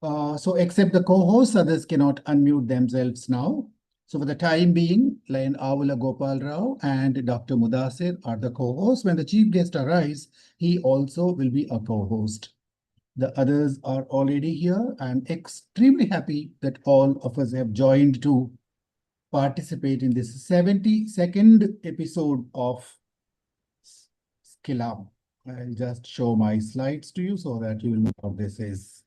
So except the co-hosts, others cannot unmute themselves now. So for the time being, Lion Avula Gopal Rao and Dr. Mudasir are the co-hosts. When the chief guest arrives, he also will be a co-host. The others are already here. I'm extremely happy that all of us have joined to participate in this 72nd episode of SkillUP. I'll just show my slides to you so that you will know what this is.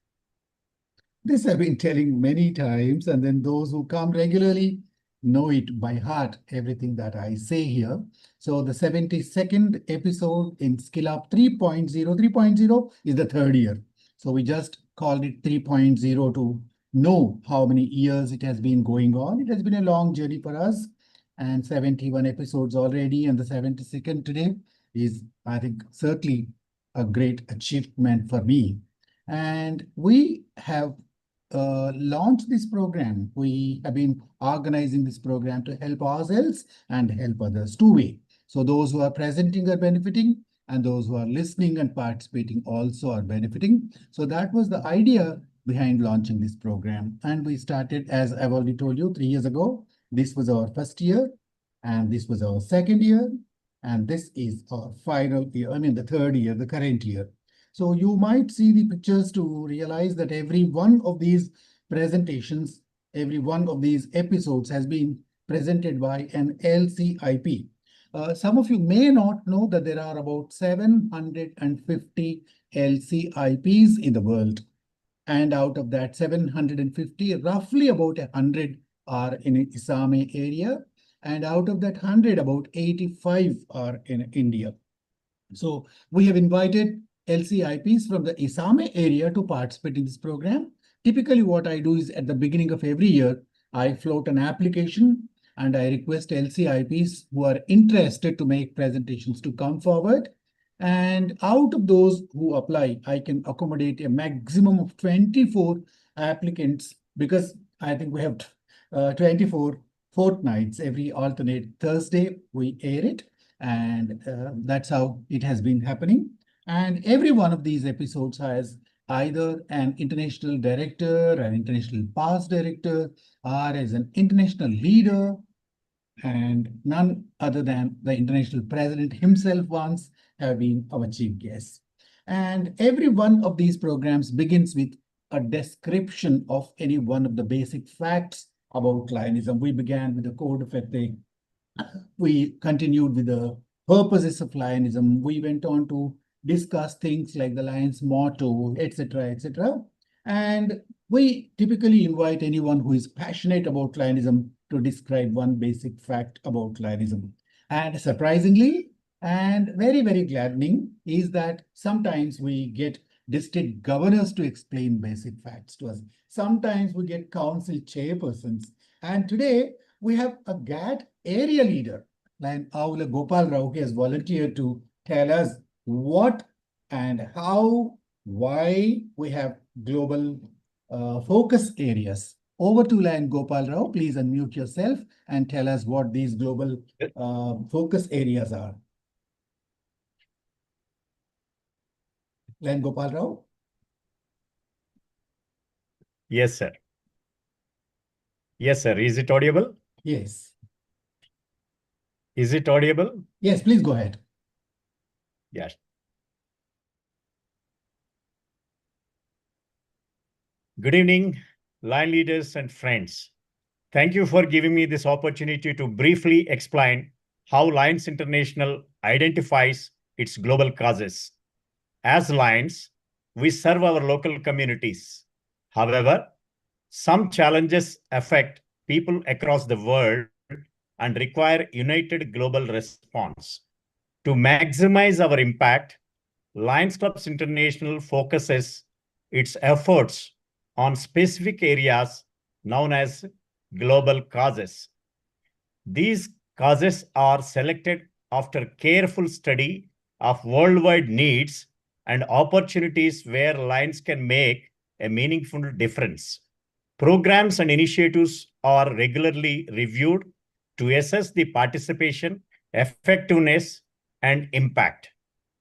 This I've been telling many times, and then those who come regularly know it by heart, everything that I say here. So the 72nd episode in SkillUP 3.0. 3.0 is the third year. So we just called it 3.0 to know how many years it has been going on. It has been a long journey for us, and 71 episodes already, and the 72nd today is, I think, certainly a great achievement for me. And we have launched this program. We have been organizing this program to help ourselves and help others two-way. So those who are presenting are benefiting, and those who are listening and participating also are benefiting. So that was the idea behind launching this program. And we started, as I've already told you, 3 years ago. This was our first year, and this was our second year, and this is our final year, the third year, the current year. So you might see the pictures to realize that every one of these presentations, every one of these episodes has been presented by an LCIP. Some of you may not know that there are about 750 LCIPs in the world. And out of that 750, roughly about 100 are in Isame area. And out of that 100, about 85 are in India. So we have invited LCIPs from the Isame area to participate in this program. Typically, what I do is at the beginning of every year, I float an application and I request LCIPs who are interested to make presentations to come forward. And out of those who apply, I can accommodate a maximum of 24 applicants, because I think we have 24 fortnights. Every alternate Thursday, we air it. And that's how it has been happening. And every one of these episodes has either an international director, an international past director, or as an international leader, and none other than the international president himself once have been our chief guest. And every one of these programs begins with a description of any one of the basic facts about Lionism. We began with the code of ethics. We continued with the purposes of Lionism. We went on to discuss things like the Lion's motto, etc., etc. And we typically invite anyone who is passionate about Lionism to describe one basic fact about Lionism. And surprisingly, and very, very gladdening, is that sometimes we get district governors to explain basic facts to us. Sometimes we get council chairpersons. And today we have a GAT area leader, Lion Avula Gopal Rao, who has volunteered to tell us what and how, why we have global focus areas. Over to Lion Gopal Rao. Please unmute yourself and tell us what these global focus areas are. Lion Gopal Rao? Yes, sir. Yes, sir. Is it audible? Yes. Is it audible? Yes, please go ahead. Yes. Good evening, line leaders and friends. Thank you for giving me this opportunity to briefly explain how Lions International identifies its global causes. As Lions, we serve our local communities. However, some challenges affect people across the world and require united global response. To maximize our impact, Lions Clubs International focuses its efforts on specific areas known as global causes. These causes are selected after careful study of worldwide needs and opportunities where Lions can make a meaningful difference. Programs and initiatives are regularly reviewed to assess the participation, effectiveness, and impact.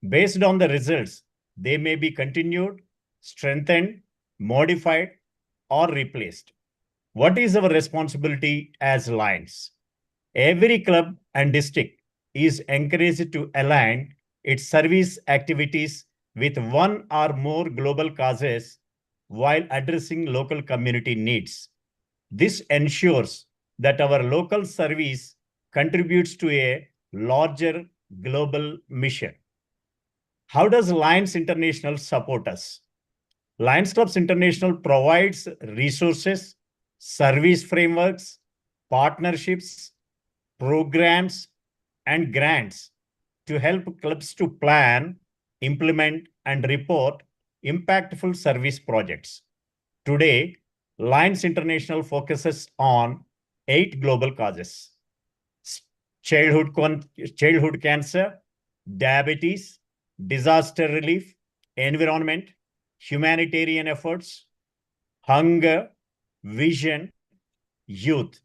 Based on the results, they may be continued, strengthened, modified, or replaced. What is our responsibility as Lions? Every club and district is encouraged to align its service activities with one or more global causes while addressing local community needs. This ensures that our local service contributes to a larger global mission. How does Lions International support us? Lions Clubs International provides resources, service frameworks, partnerships, programs, and grants to help clubs to plan, implement, and report impactful service projects. Today, Lions International focuses on 8 global causes: childhood cancer, diabetes, disaster relief, environment, humanitarian efforts, hunger, vision, youth.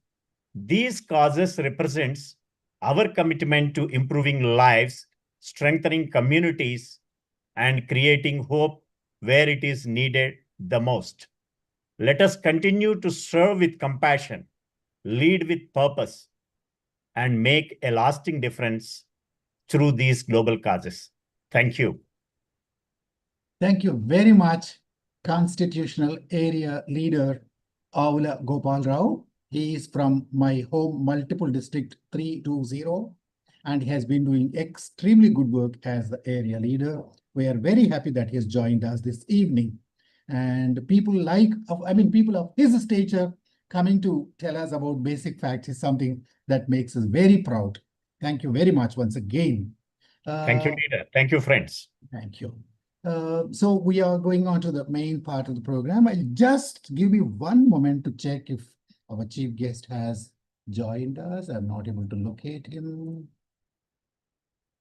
These causes represents our commitment to improving lives, strengthening communities, and creating hope where it is needed the most. Let us continue to serve with compassion, lead with purpose, and make a lasting difference through these global causes. Thank you. Thank you very much, Constitutional Area Leader Avula Gopal Rao. He is from my home multiple district 320 and he has been doing extremely good work as the area leader. We are very happy that he has joined us this evening. And people people of his stature coming to tell us about basic facts is something that makes us very proud. Thank you very much once again. Thank you, leader. Thank you, friends. Thank you. So we are going on to the main part of the program. I'll just give me one moment to check if our chief guest has joined us. I'm not able to locate him.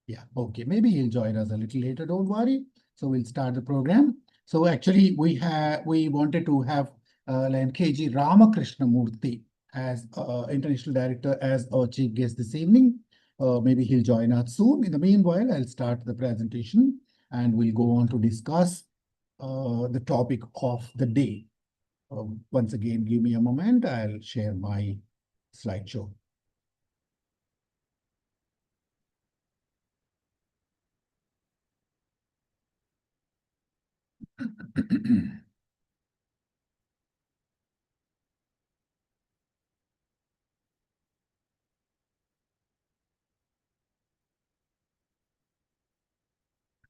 Yeah, okay. Maybe he'll join us a little later. Don't worry. So we'll start the program. So actually, we wanted to have KG Ramakrishna Murthy as International Director as our chief guest this evening. Maybe he'll join us soon. In the meanwhile, I'll start the presentation and we'll go on to discuss the topic of the day. Once again, give me a moment. I'll share my slideshow.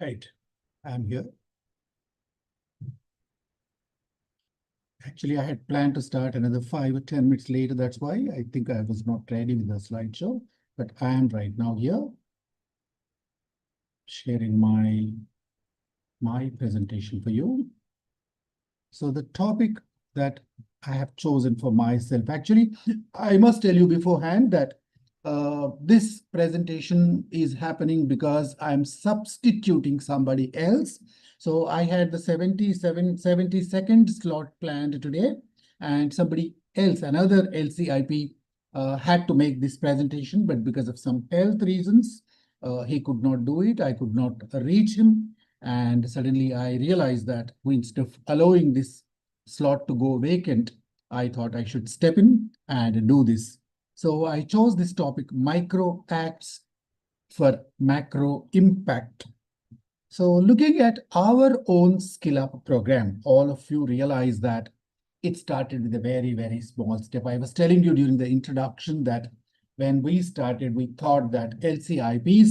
Right, I'm here. Actually, I had planned to start another 5 or 10 minutes later. That's why I think I was not ready with the slideshow, but I am right now here sharing my presentation for you. So the topic that I have chosen for myself, actually, I must tell you beforehand that this presentation is happening because I'm substituting somebody else. So I had the 72nd slot planned today, and somebody else, another LCIP, had to make this presentation, but because of some health reasons, he could not do it. I could not reach him. And suddenly I realized that instead of allowing this slot to go vacant, I thought I should step in and do this. So I chose this topic, micro acts for macro impact. So looking at our own SkillUP program, all of you realize that it started with a very, very small step. I was telling you during the introduction that when we started, we thought that LCIPs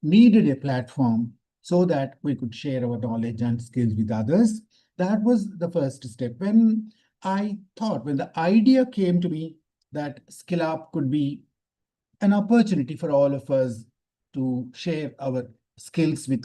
needed a platform so that we could share our knowledge and skills with others. That was the first step. When the idea came to me that SkillUP could be an opportunity for all of us to share our skills with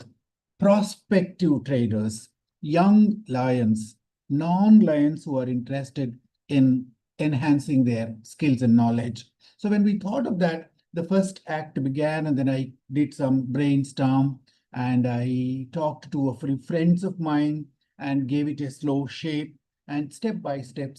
prospective traders, young lions, non-lions who are interested in enhancing their skills and knowledge. So when we thought of that, the first act began, and then I did some brainstorm and I talked to a few friends of mine and gave it a slow shape. And step by step,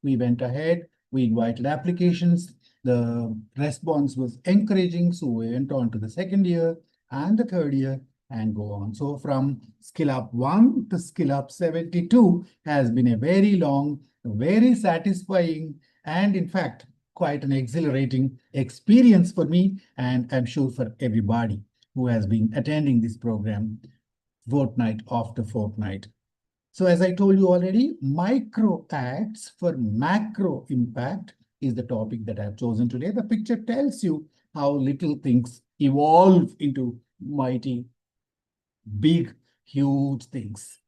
we went ahead. We invited applications. The response was encouraging. So we went on to the second year and the third year. and go on. So from SkillUP 1 to SkillUP 72 has been a very long, very satisfying, and in fact, quite an exhilarating experience for me, and I'm sure for everybody who has been attending this program fortnight after fortnight. So as I told you already, micro acts for macro impact is the topic that I've chosen today. The picture tells you how little things evolve into mighty, big, huge things.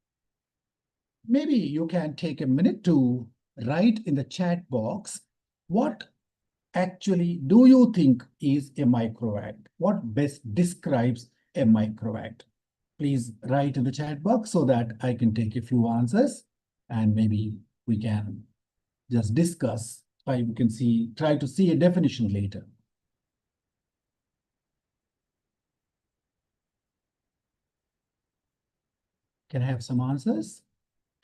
Maybe you can take a minute to write in the chat box, what actually do you think is a micro act? What best describes a micro act? Please write in the chat box so that I can take a few answers and maybe we can just discuss. We can try to see a definition later. Can I have some answers?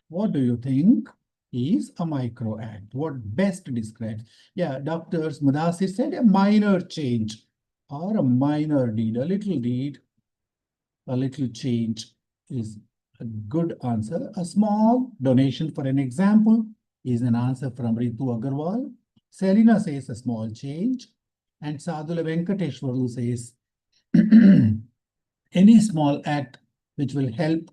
What do you think is a micro act? What best describes? Yeah, Dr. Madasi said a minor change or a minor deed, a little change is a good answer. A small donation for an example is an answer from Ritu Agarwal. Selina says a small change. And Sadhula Venkateshwaru says any small act which will help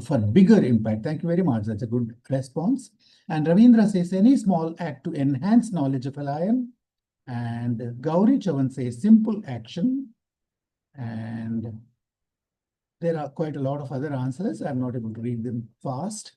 for bigger impact. Thank you very much. That's a good response. And Ravindra says any small act to enhance knowledge of a lion. And Gauri Chavan says simple action. And there are quite a lot of other answers. I'm not able to read them fast.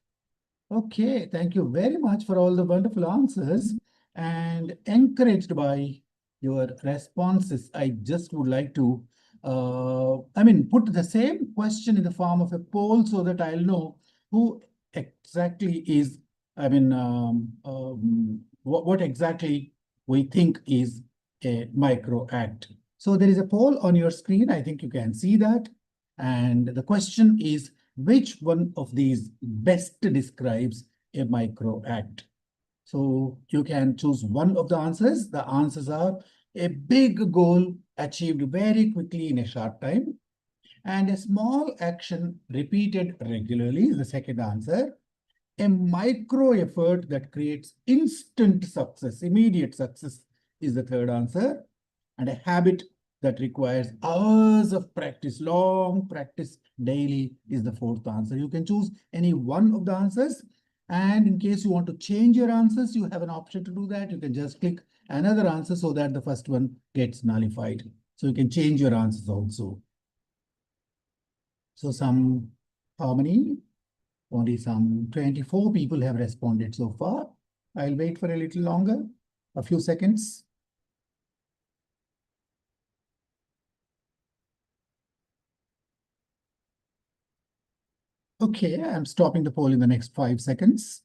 Okay, thank you very much for all the wonderful answers. And encouraged by your responses, I just would like to, put the same question in the form of a poll so that I'll know who exactly is, what exactly we think is a micro act. So there is a poll on your screen. I think you can see that. And the question is, which one of these best describes a micro act? So you can choose one of the answers. The answers are a big goal achieved very quickly in a short time, and a small action repeated regularly is the second answer. A micro effort that creates instant success, immediate success is the third answer. And a habit that requires hours of practice, long practice daily is the fourth answer. You can choose any one of the answers. And in case you want to change your answers, you have an option to do that. You can just click another answer so that the first one gets nullified. So you can change your answers also. So how many? Only some 24 people have responded so far. I'll wait for a little longer, a few seconds. Okay, I'm stopping the poll in the next 5 seconds.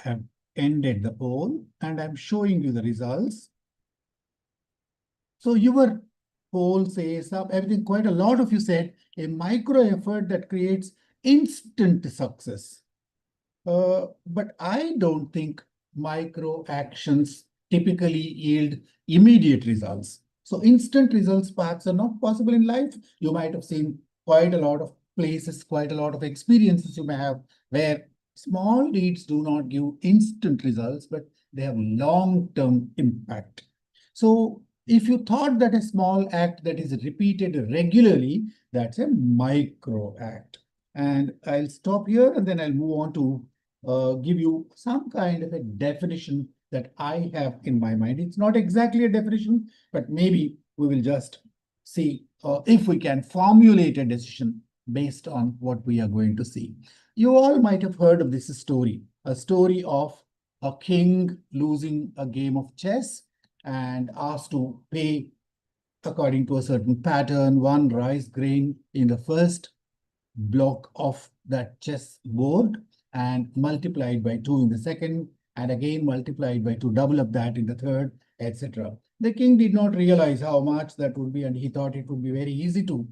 I've ended the poll and I'm showing you the results. So your poll says everything, quite a lot of you said a micro effort that creates instant success. But I don't think micro actions typically yield immediate results. So instant results perhaps are not possible in life. You might have seen quite a lot of places, quite a lot of experiences you may have where small deeds do not give instant results, but they have long-term impact. So if you thought that a small act that is repeated regularly, that's a micro act. And I'll stop here and then I'll move on to give you some kind of a definition that I have in my mind. It's not exactly a definition, but maybe we will just see if we can formulate a decision based on what we are going to see. You all might have heard of this story, a story of a king losing a game of chess and asked to pay according to a certain pattern, one rice grain in the first block of that chess board and multiplied by 2 in the second, and again multiplied by 2, double of that in the third, etc. The king did not realize how much that would be, and he thought it would be very easy to,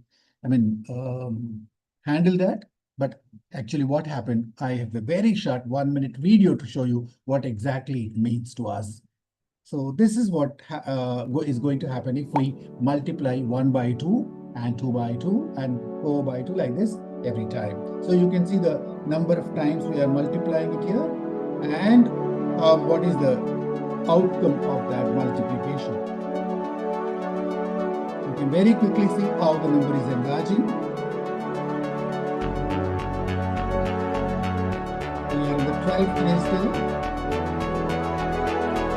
handle that. But actually what happened, I have a very short 1-minute video to show you what exactly it means to us. So this is what is going to happen if we multiply 1 by 2 and 2 by 2 and 4 by 2 like this every time. So you can see the number of times we are multiplying it here and what is the outcome of that multiplication. You can very quickly see how the number is enlarging. We are in the 12th day still.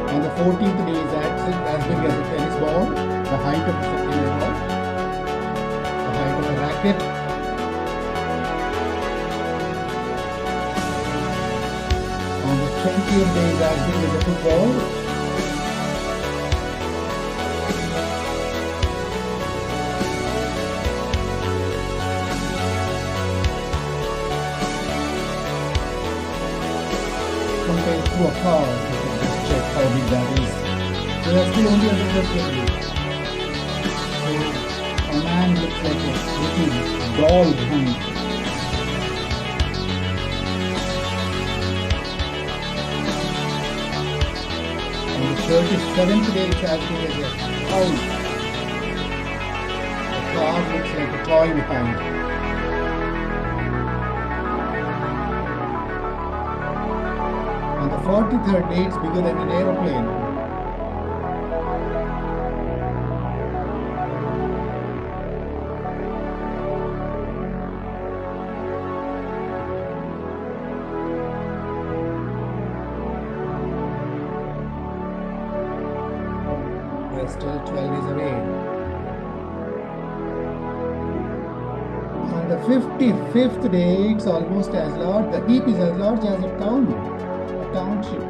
On the 14th day is as big as a tennis ball, the height of the tennis ball, the height of the racket. On the 20th day is as big as a football. Compared to a car. Check how big that is. So that's the only other question. So a man looks like a little doll behind. On the 37th day, it's as big as a house. The car looks like a toy behind. On the 43rd day, it's bigger than an aeroplane. We're still 12 days away. On the 55th day, it's almost as large. The heap is as large as a town. Township.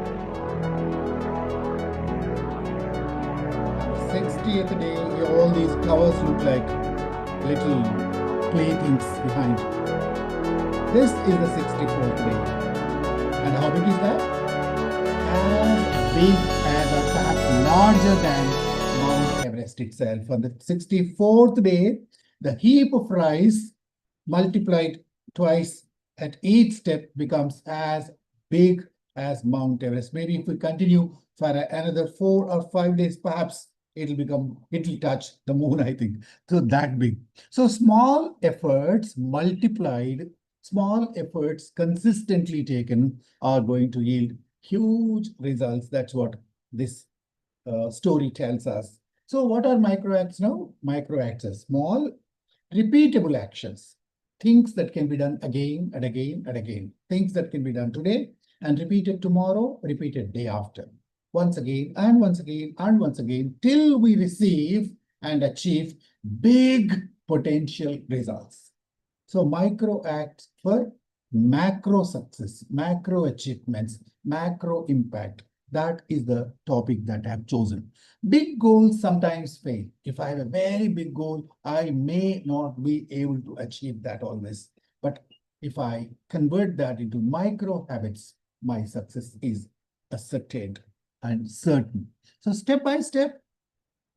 60th day, all these towers look like little playthings behind. This is the 64th day. And how big is that? As big as or perhaps larger than Mount Everest itself. On the 64th day, the heap of rice multiplied twice at each step becomes as big as Mount Everest. Maybe if we continue for another 4 or 5 days, perhaps it'll touch the moon, I think. So that big. So small efforts multiplied, small efforts consistently taken are going to yield huge results. That's what this story tells us. So what are microacts now? Microacts are small, repeatable actions. Things that can be done again and again and again. Things that can be done today and repeated tomorrow, repeated day after. Once again and once again and once again till we receive and achieve big potential results. So micro acts for macro success, macro achievements, macro impact. That is the topic that I have chosen. Big goals sometimes fail. If I have a very big goal, I may not be able to achieve that always. But if I convert that into micro habits, my success is ascertained and certain. So step by step,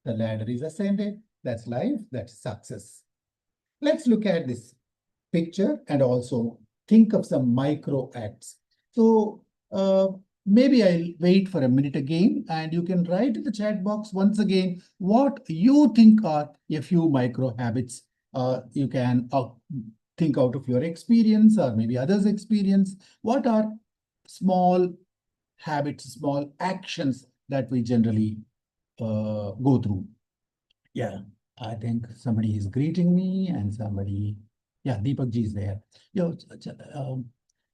the ladder is ascended. That's life, that's success. Let's look at this picture and also think of some micro acts. So maybe I'll wait for a minute again and you can write in the chat box once again what you think are a few micro habits. You can think out of your experience or maybe others' experience. What are small habits, small actions that we generally go through? Yeah, I think somebody is greeting me and somebody, yeah, Deepak ji is there.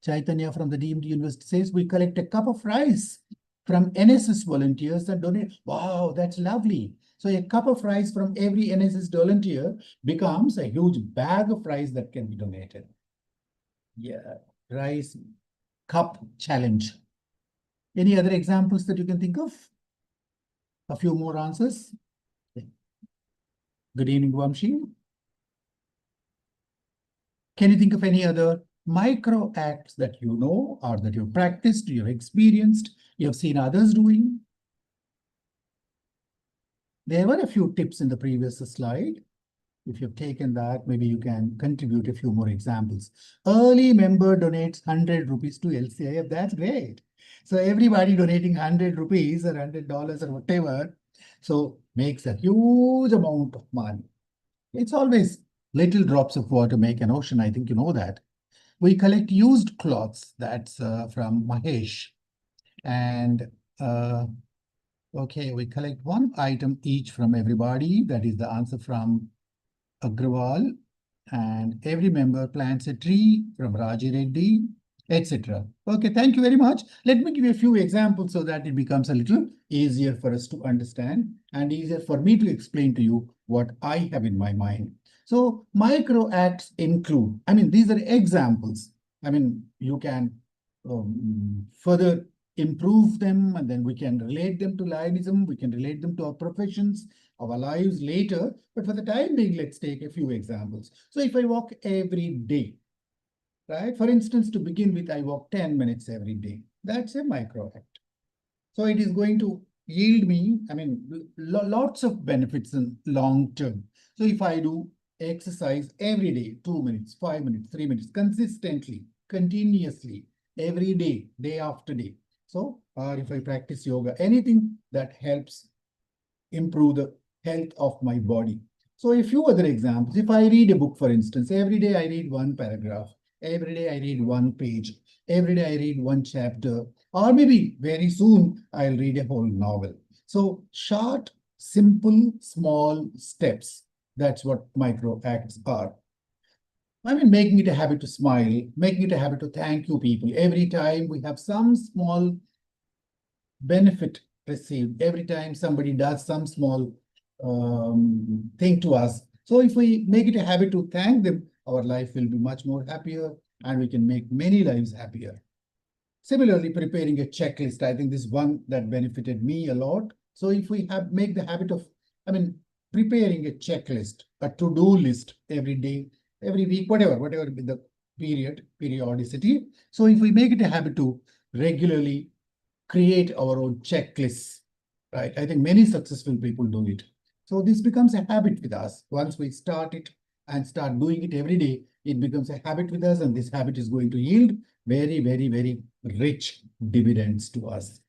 Chaitanya from the deemed university says we collect a cup of rice from NSS volunteers and donate. Wow, that's lovely. So a cup of rice from every NSS volunteer becomes a huge bag of rice that can be donated. Yeah, rice cup challenge. Any other examples that you can think of? A few more answers. Good evening, Vamshi. Can you think of any other micro acts that you know or that you've practiced, you've experienced, you've seen others doing? There were a few tips in the previous slide. If you've taken that, maybe you can contribute a few more examples. Early member donates 100 rupees to LCIF. That's great. So everybody donating 100 rupees or $100 or whatever, so makes a huge amount of money. It's always little drops of water make an ocean. I think you know that. We collect used cloths. That's from Mahesh. And okay, we collect one item each from everybody. That is the answer from Agrawal. And every member plants a tree from Raji Reddy, etc. Okay, thank you very much. Let me give you a few examples so that it becomes a little easier for us to understand and easier for me to explain to you what I have in my mind. So micro acts include, these are examples. You can further improve them, and then we can relate them to Lionism, we can relate them to our professions, our lives later. But for the time being, let's take a few examples. So if I walk every day, right? For instance, to begin with, I walk 10 minutes every day. That's a micro act. So it is going to yield me, lots of benefits in long term. So if I do exercise every day, 2 minutes, 5 minutes, 3 minutes, consistently, continuously, every day, day after day. So, or if I practice yoga, anything that helps improve the health of my body. So a few other examples. If I read a book, for instance, every day I read one paragraph, every day I read one page, every day I read one chapter, or maybe very soon I'll read a whole novel. So short, simple, small steps. That's what micro acts are. Making it a habit to smile, making it a habit to thank you people. Every time we have some small benefit received, every time somebody does some small thing to us. So if we make it a habit to thank them, our life will be much more happier and we can make many lives happier. Similarly, preparing a checklist, I think this is one that benefited me a lot. So if we make the habit of, preparing a checklist, a to-do list every day, every week, whatever the periodicity. So if we make it a habit to regularly create our own checklists, right? I think many successful people do it. So this becomes a habit with us. Once we start it and start doing it every day, it becomes a habit with us, and this habit is going to yield very, very, very rich dividends to us.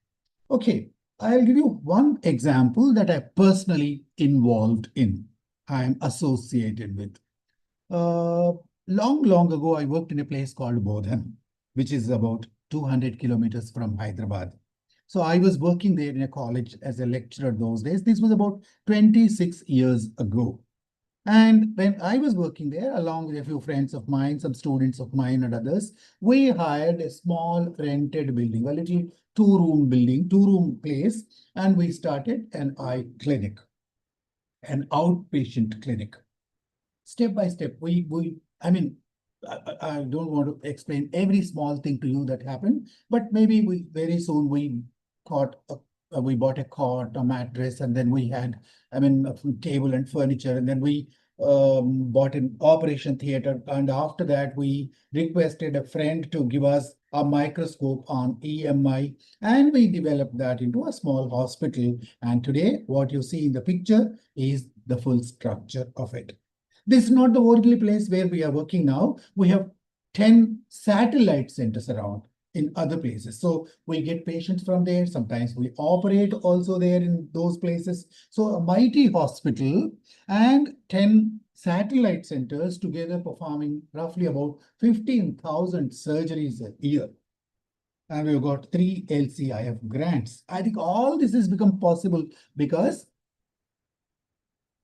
Okay, I'll give you one example that I personally involved in, I am associated with. Long ago, I worked in a place called Bodhan, which is about 200 kilometers from Hyderabad. So I was working there in a college as a lecturer those days. This was about 26 years ago. And when I was working there, along with a few friends of mine, some students of mine and others, we hired a small rented building, a little two-room building, two-room place, and we started an eye clinic, an outpatient clinic. Step by step, I don't want to explain every small thing to you that happened, but maybe very soon we bought a cot, a mattress, and then we had, a table and furniture, and then we bought an operation theater. And after that, we requested a friend to give us a microscope on EMI, and we developed that into a small hospital. And today, what you see in the picture is the full structure of it. This is not the only place where we are working now. We have 10 satellite centers around in other places. So we get patients from there. Sometimes we operate also there in those places. So a mighty hospital and 10 satellite centers together performing roughly about 15,000 surgeries a year. And we've got 3 LCIF grants. I think all this has become possible because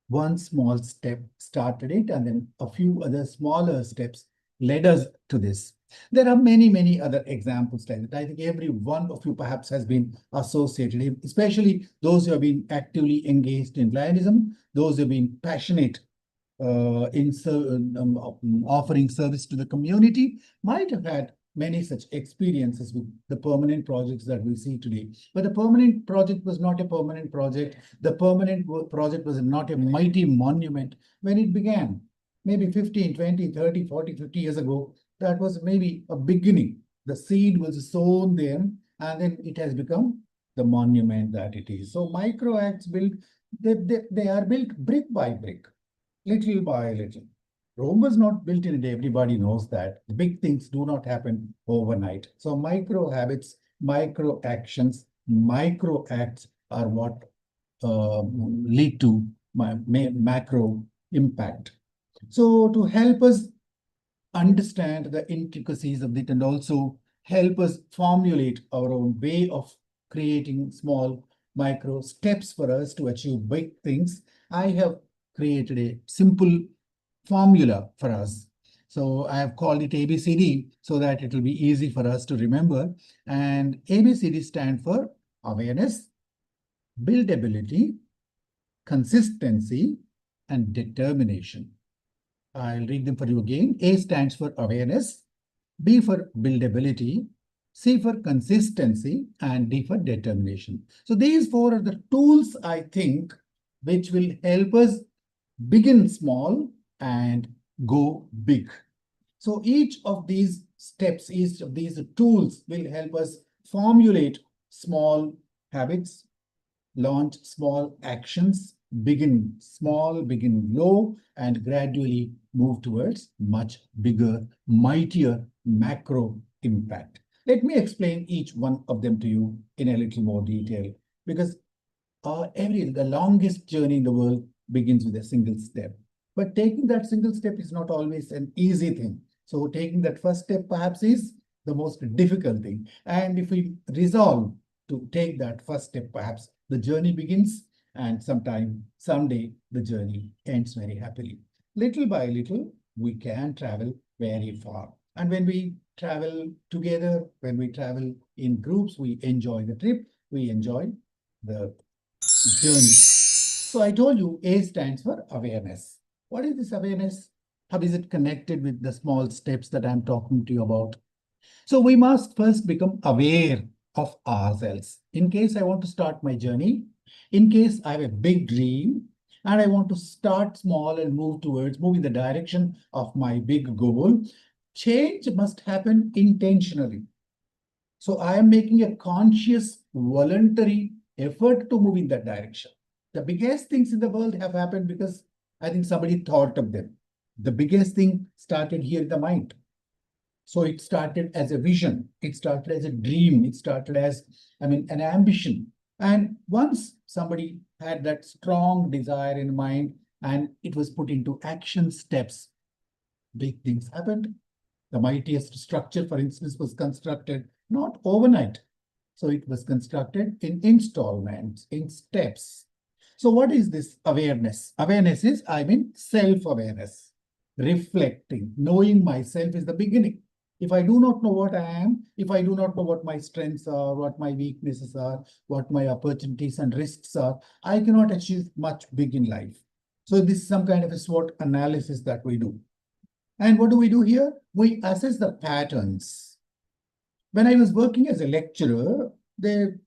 one small step started it, and then a few other smaller steps led us to this. There are many, many other examples like that. I think every one of you perhaps has been associated, especially those who have been actively engaged in Lionism, those who have been passionate in offering service to the community, might have had many such experiences with the permanent projects that we see today. But the permanent project was not a permanent project. The permanent project was not a mighty monument when it began. Maybe 15, 20, 30, 40, 50 years ago, that was maybe a beginning. The seed was sown there, and then it has become the monument that it is. So micro acts they are built brick by brick, little by little. Rome was not built in a day. Everybody knows that. The big things do not happen overnight. So micro habits micro actions, micro acts are what lead to macro impact. So to help us understand the intricacies of it and also help us formulate our own way of creating small micro steps for us to achieve big things, I have created a simple formula for us. So I have called it ABCD so that it will be easy for us to remember. And ABCD stand for awareness, buildability, consistency, and determination. I'll read them for you again. A stands for awareness, B for buildability, C for consistency, and D for determination. So these four are the tools, I think, which will help us begin small and go big. So each of these steps, each of these tools will help us formulate small habits, launch small actions, begin small, begin low, and gradually move towards much bigger, mightier macro impact. Let me explain each one of them to you in a little more detail, because the longest journey in the world begins with a single step. But taking that single step is not always an easy thing. So taking that first step perhaps is the most difficult thing. And if we resolve to take that first step, perhaps the journey begins, and someday, the journey ends very happily. Little by little, we can travel very far. And when we travel together, when we travel in groups, we enjoy the trip, we enjoy the journey. So I told you A stands for awareness. What is this awareness? How is it connected with the small steps that I'm talking to you about? So we must first become aware of ourselves. In case I want to start my journey, in case I have a big dream and I want to start small and move in the direction of my big goal, change must happen intentionally. So I am making a conscious, voluntary effort to move in that direction. The biggest things in the world have happened because I think somebody thought of them. The biggest thing started here in the mind. So it started as a vision. It started as a dream. It started as, an ambition. And once somebody had that strong desire in mind and it was put into action steps, big things happened. The mightiest structure, for instance, was constructed not overnight. So it was constructed in installments, in steps. So what is this awareness? Awareness is, self-awareness, reflecting, knowing myself is the beginning. If I do not know what I am, if I do not know what my strengths are, what my weaknesses are, what my opportunities and risks are, I cannot achieve much big in life. So this is some kind of a SWOT analysis that we do. And what do we do here? We assess the patterns. When I was working as a lecturer,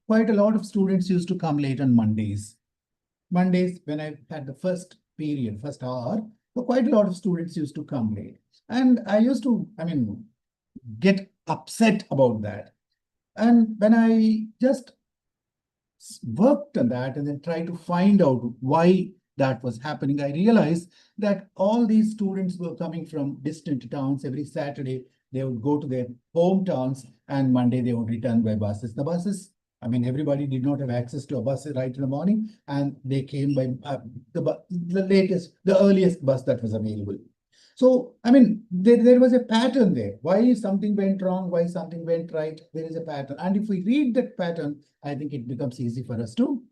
quite a lot of students used to come late on Mondays. Mondays, when I had the first period, first hour, so quite a lot of students used to come late. And I used to, get upset about that. And when I just worked on that and then tried to find out why that was happening, I realized that all these students were coming from distant towns. Every Saturday, they would go to their hometowns, and Monday they would return by buses. The buses, everybody did not have access to a bus right in the morning, and they came by the earliest bus that was available. So, there was a pattern there. Why something went wrong, why something went right, there is a pattern. And if we read that pattern, I think it becomes easy for us to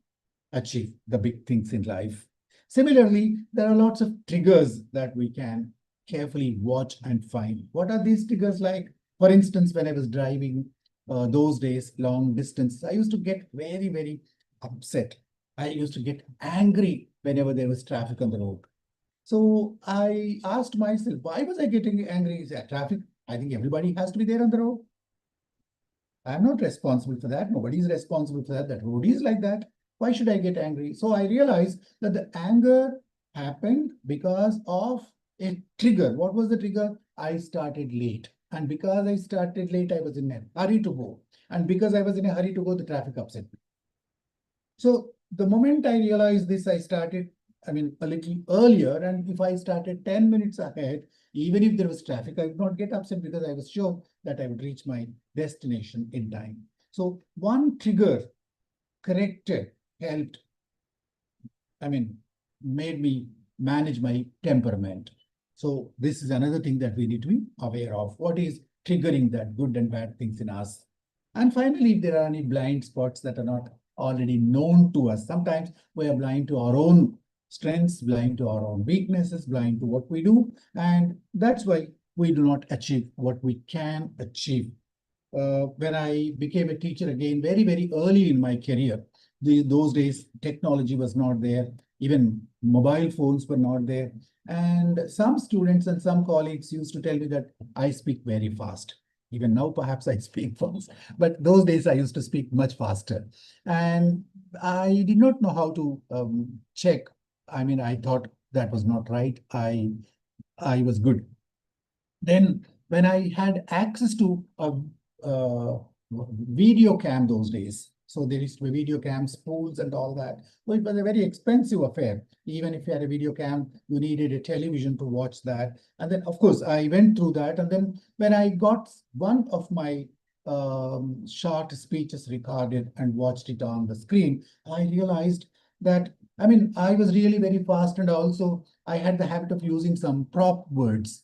achieve the big things in life. Similarly, there are lots of triggers that we can carefully watch and find. What are these triggers like? For instance, when I was driving those days, long distance, I used to get very, very upset. I used to get angry whenever there was traffic on the road. So I asked myself, why was I getting angry? Is that traffic? I think everybody has to be there on the road. I'm not responsible for that. Nobody is responsible for that. That road is like that. Why should I get angry? So I realized that the anger happened because of a trigger. What was the trigger? I started late. And because I started late, I was in a hurry to go. And because I was in a hurry to go, the traffic upset me. So the moment I realized this, I started, a little earlier. And if I started 10 minutes ahead, even if there was traffic, I would not get upset because I was sure that I would reach my destination in time. So one trigger corrected, helped, made me manage my temperament. So this is another thing that we need to be aware of. What is triggering that good and bad things in us? And finally, if there are any blind spots that are not already known to us, sometimes we are blind to our own strengths, blind to our own weaknesses, blind to what we do. And that's why we do not achieve what we can achieve. When I became a teacher again, very, very early in my career, those days, technology was not there. Even mobile phones were not there. And some students and some colleagues used to tell me that I speak very fast. Even now, perhaps I speak fast, but those days I used to speak much faster. And I did not know how to check. I thought that was not right. I was good. Then when I had access to a video cam those days, so there used to be video cam spools and all that. Well, it was a very expensive affair. Even if you had a video cam, you needed a television to watch that. And then, of course, I went through that. And then when I got one of my short speeches recorded and watched it on the screen, I realized that, I was really very fast. And also, I had the habit of using some prop words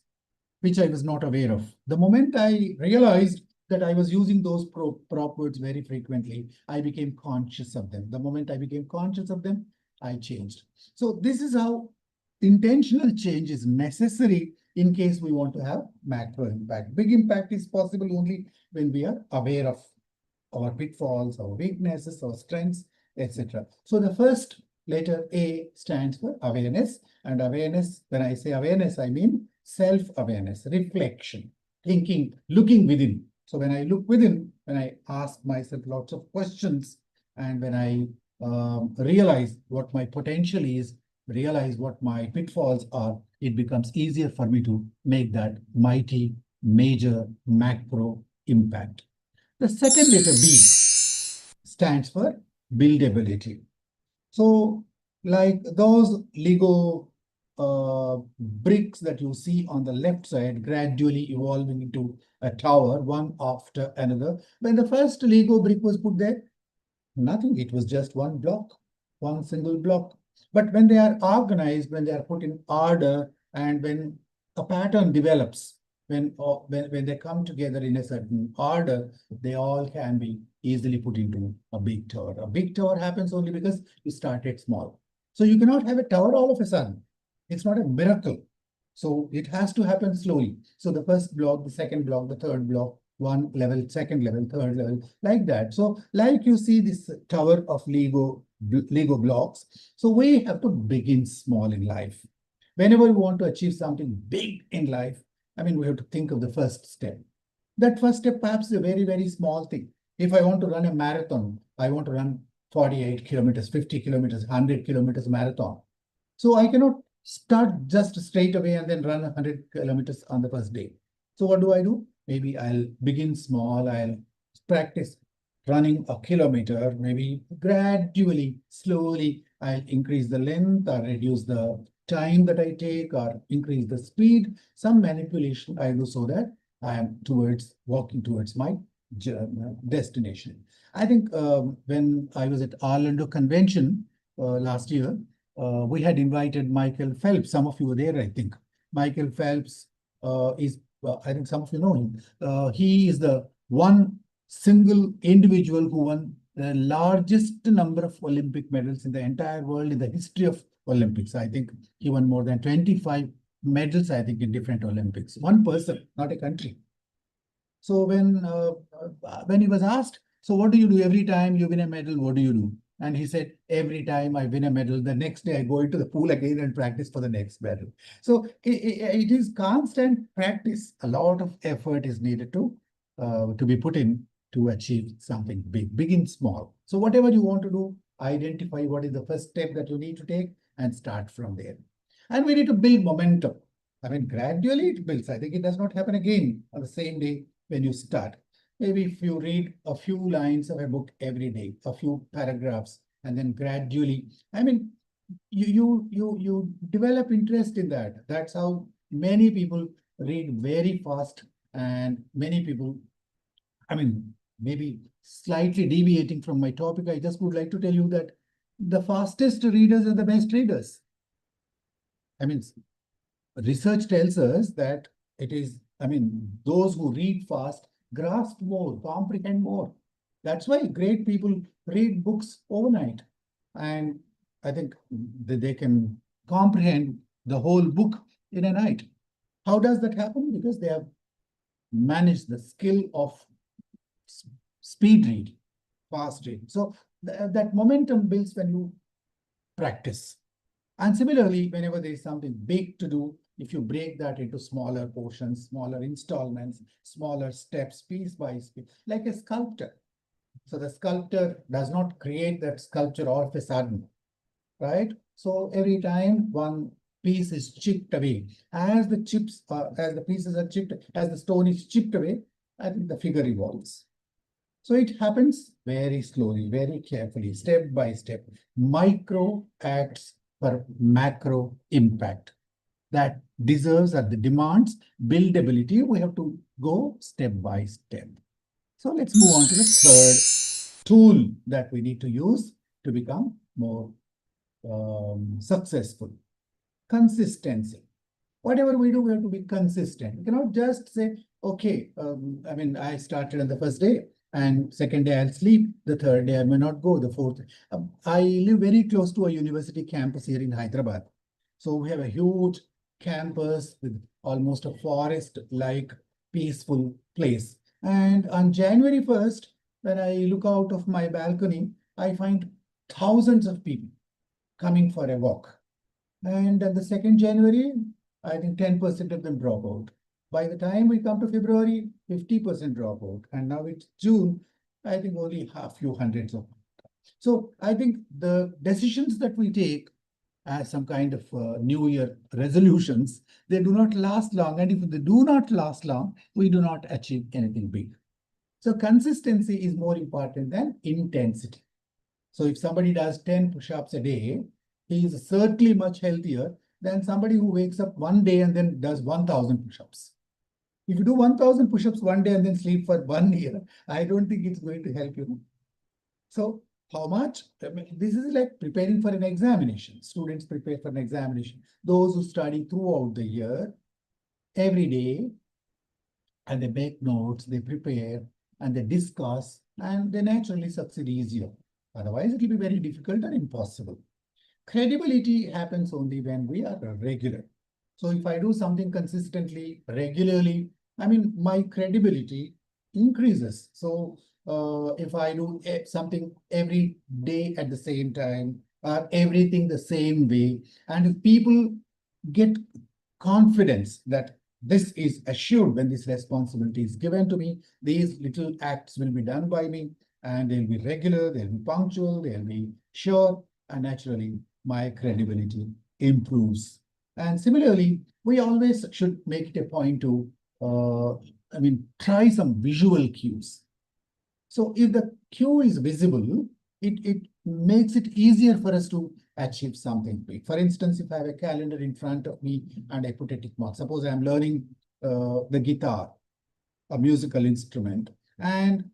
which I was not aware of. The moment I realized that I was using those prop words very frequently, I became conscious of them. The moment I became conscious of them, I changed. So this is how intentional change is necessary in case we want to have macro impact. Big impact is possible only when we are aware of our pitfalls, our weaknesses, our strengths, etc. So the first letter A stands for awareness. And awareness, when I say awareness, I mean self-awareness, reflection, thinking, looking within. So when I look within, when I ask myself lots of questions, and when I realize what my potential is, realize what my pitfalls are, it becomes easier for me to make that mighty, major, macro impact. The second letter B stands for buildability. So like those Lego bricks that you see on the left side gradually evolving into a tower, one after another. When the first Lego brick was put there, nothing. It was just one block, one single block. But when they are organized, when they are put in order, and when a pattern develops, when they come together in a certain order, they all can be easily put into a big tower. A big tower happens only because you started small. So you cannot have a tower all of a sudden. It's not a miracle. So it has to happen slowly. So the first block, the second block, the third block, one level, second level, third level, like that. So like you see this tower of Lego blocks. So we have to begin small in life. Whenever we want to achieve something big in life, we have to think of the first step. That first step perhaps is a very, very small thing. If I want to run a marathon, I want to run 48 kilometers, 50 kilometers, 100 kilometers marathon. So I cannot start just straight away and then run 100 kilometers on the first day. So what do? Maybe I'll begin small. I'll practice running a kilometer, maybe gradually, slowly, I'll increase the length or reduce the time that I take or increase the speed. Some manipulation I do so that I am walking towards my destination. I think when I was at Orlando Convention last year, we had invited Michael Phelps. Some of you were there, I think. Michael Phelps I think some of you know him. He is the one single individual who won the largest number of Olympic medals in the entire world in the history of Olympics. I think he won more than 25 medals, I think, in different Olympics. One person, not a country. So when he was asked, so what do you do every time you win a medal? What do you do? And he said, every time I win a medal, the next day I go into the pool again and practice for the next medal. So it is constant practice. A lot of effort is needed to be put in to achieve something big. Begin small. So whatever you want to do, identify what is the first step that you need to take and start from there. And we need to build momentum. Gradually it builds. I think it does not happen again on the same day when you start. Maybe if you read a few lines of a book every day, a few paragraphs, and then gradually, you develop interest in that. That's how many people read very fast, and many people, maybe slightly deviating from my topic, I just would like to tell you that the fastest readers are the best readers. I mean, research tells us that it is, those who read fast grasp more, comprehend more. That's why great people read books overnight. And I think that they can comprehend the whole book in a night. How does that happen? Because they have managed the skill of speed reading, fast reading. So that momentum builds when you practice. And similarly, whenever there is something big to do, if you break that into smaller portions, smaller installments, smaller steps, piece by piece, like a sculptor. So the sculptor does not create that sculpture all of a sudden, right? So every time one piece is chipped away, as the pieces are chipped, as the stone is chipped away, I think the figure evolves. So it happens very slowly, very carefully, step by step. Micro acts for macro impact. That deserves or the demands buildability. We have to go step by step. So let's move on to the third tool that we need to use to become more successful. Consistency. Whatever we do, we have to be consistent. We cannot just say, okay, I started on the first day and second day I'll sleep. The third day I may not go. The fourth. I live very close to a university campus here in Hyderabad. So we have a huge campus with almost a forest-like peaceful place. And on January 1st, when I look out of my balcony, I find thousands of people coming for a walk. And at the 2nd January, I think 10% of them drop out. By the time we come to February, 50% drop out. And now it's June, I think only a few hundreds of. So I think the decisions that we take as some kind of New Year resolutions, they do not last long. And if they do not last long, we do not achieve anything big. So consistency is more important than intensity. So if somebody does 10 push-ups a day, he is certainly much healthier than somebody who wakes up one day and then does 1,000 push-ups. If you do 1,000 push-ups one day and then sleep for 1 year, I don't think it's going to help you. So how much? This is like preparing for an examination. Students prepare for an examination. Those who study throughout the year, every day, and they make notes, they prepare, and they discuss, and they naturally succeed easier. Otherwise, it will be very difficult and impossible. Credibility happens only when we are regular. So if I do something consistently, regularly, my credibility increases. So if I do something every day at the same time, or everything the same way, and if people get confidence that this is assured when this responsibility is given to me, these little acts will be done by me, and they'll be regular, they'll be punctual, they'll be sure, and naturally my credibility improves. And similarly, we always should make it a point to, try some visual cues. So if the cue is visible, it makes it easier for us to achieve something big. For instance, if I have a calendar in front of me and I put a tick mark, suppose I'm learning the guitar, a musical instrument, and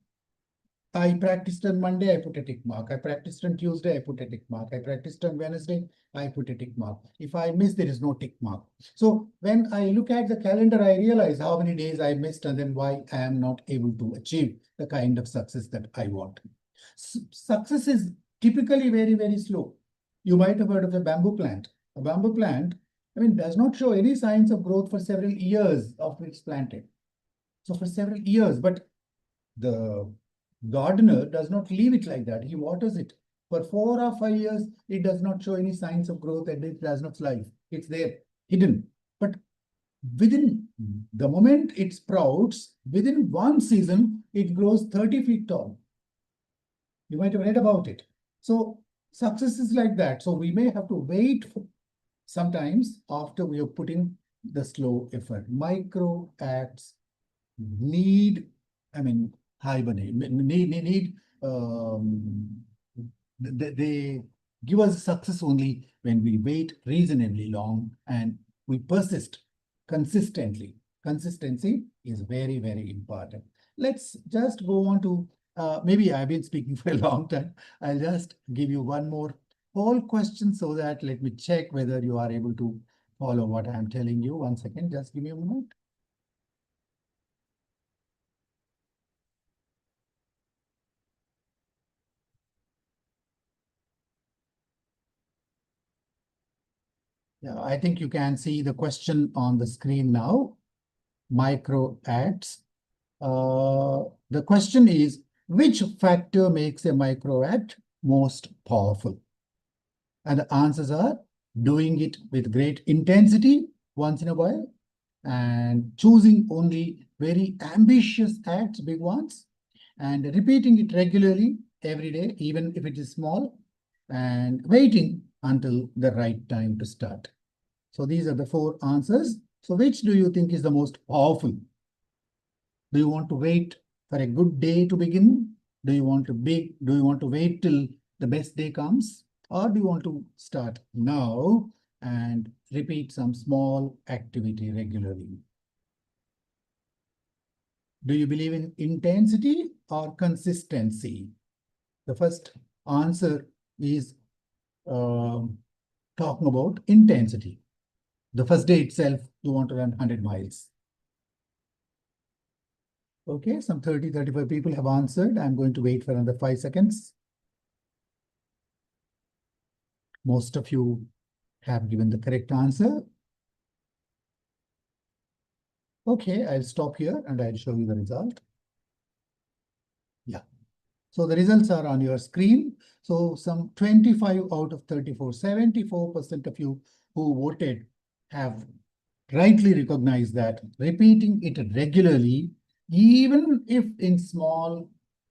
I practiced on Monday, I put a tick mark. I practiced on Tuesday, I put a tick mark. I practiced on Wednesday, I put a tick mark. If I miss, there is no tick mark. So when I look at the calendar, I realize how many days I missed and then why I am not able to achieve the kind of success that I want. Success is typically very, very slow. You might have heard of a bamboo plant. A bamboo plant, does not show any signs of growth for several years after it's planted. So for several years, but the gardener does not leave it like that. He waters it. For 4 or 5 years, it does not show any signs of growth and it does not thrive. It's there, hidden. But within the moment it sprouts, within one season, it grows 30 feet tall. You might have read about it. So success is like that. So we may have to wait for sometimes after we have put in the slow effort. Micro acts need, hibernate, they give us success only when we wait reasonably long and we persist consistently. Consistency is very, very important. Let's just go on to maybe I've been speaking for a long time. I'll just give you one more whole question so that let me check whether you are able to follow what I'm telling you. 1 second, just give me a moment. Yeah, I think you can see the question on the screen now. Micro acts. The question is, which factor makes a micro act most powerful? And the answers are doing it with great intensity once in a while, and choosing only very ambitious acts, big ones, and repeating it regularly every day, even if it is small, and waiting until the right time to start. So these are the 4 answers. So which do you think is the most powerful? Do you want to wait for a good day to begin? Do you want to wait till the best day comes? Or do you want to start now and repeat some small activity regularly? Do you believe in intensity or consistency? The first answer is talking about intensity. The first day itself, you want to run 100 miles. Okay, some 30, 35 people have answered. I'm going to wait for another 5 seconds. Most of you have given the correct answer. Okay, I'll stop here and I'll show you the result. Yeah. So the results are on your screen. So some 25 out of 34, 74% of you who voted have rightly recognized that repeating it regularly, even if in small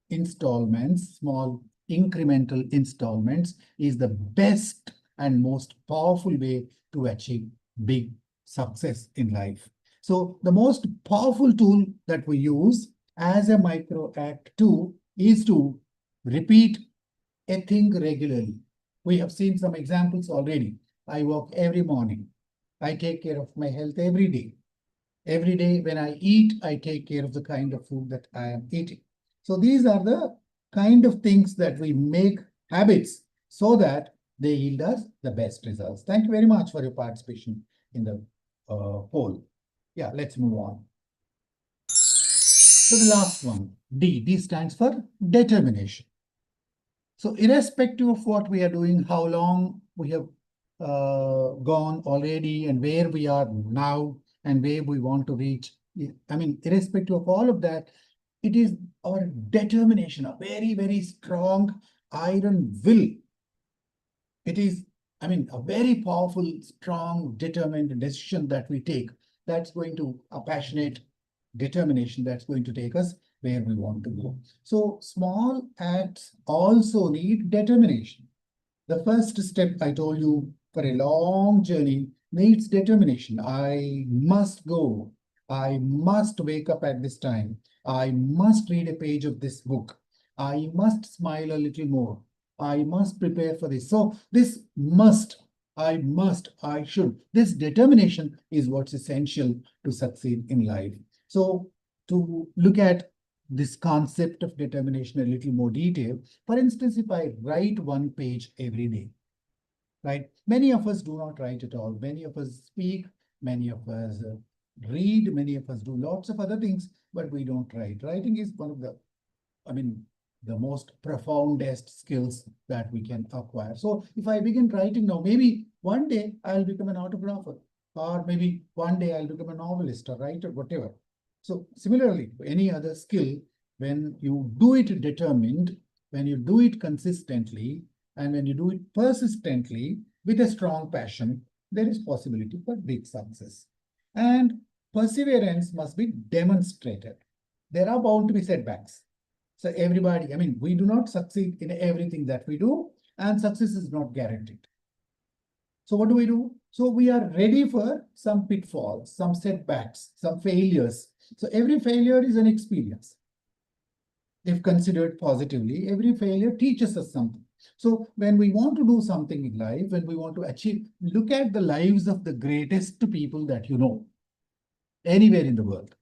installments, small incremental installments, is the best and most powerful way to achieve big success in life. So the most powerful tool that we use as a micro act too is to repeat a thing regularly. We have seen some examples already. I walk every morning. I take care of my health every day. Every day when I eat, I take care of the kind of food that I am eating. So these are the kind of things that we make habits so that they yield us the best results. Thank you very much for your participation in the poll. Yeah, let's move on. So the last one, D. D stands for determination. So irrespective of what we are doing, how long we have gone already and where we are now and where we want to reach, I mean, irrespective of all of that, it is our determination, a very, very strong iron will. It is, I mean, a very powerful, strong, determined decision that we take that's going to, a passionate determination that's going to take us where we want to go. So small acts also need determination. The first step I told you for a long journey needs determination. I must go. I must wake up at this time. I must read a page of this book. I must smile a little more. I must prepare for this. So this must, I should. This determination is what's essential to succeed in life. So to look at this concept of determination in a little more detail, for instance, if I write 1 page every day, right? Many of us do not write at all. Many of us speak, many of us read, many of us do lots of other things, but we don't write. Writing is one of the, I mean, the most profoundest skills that we can acquire. So if I begin writing now, maybe one day I'll become an autographer, or maybe one day I'll become a novelist or writer, whatever. So similarly, any other skill, when you do it determined, when you do it consistently, and when you do it persistently with a strong passion, there is possibility for big success. And perseverance must be demonstrated. There are bound to be setbacks. So everybody, I mean, we do not succeed in everything that we do, and success is not guaranteed. So what do? So we are ready for some pitfalls, some setbacks, some failures. So every failure is an experience. If considered positively, every failure teaches us something. So when we want to do something in life, when we want to achieve, look at the lives of the greatest people that you know, anywhere in the world.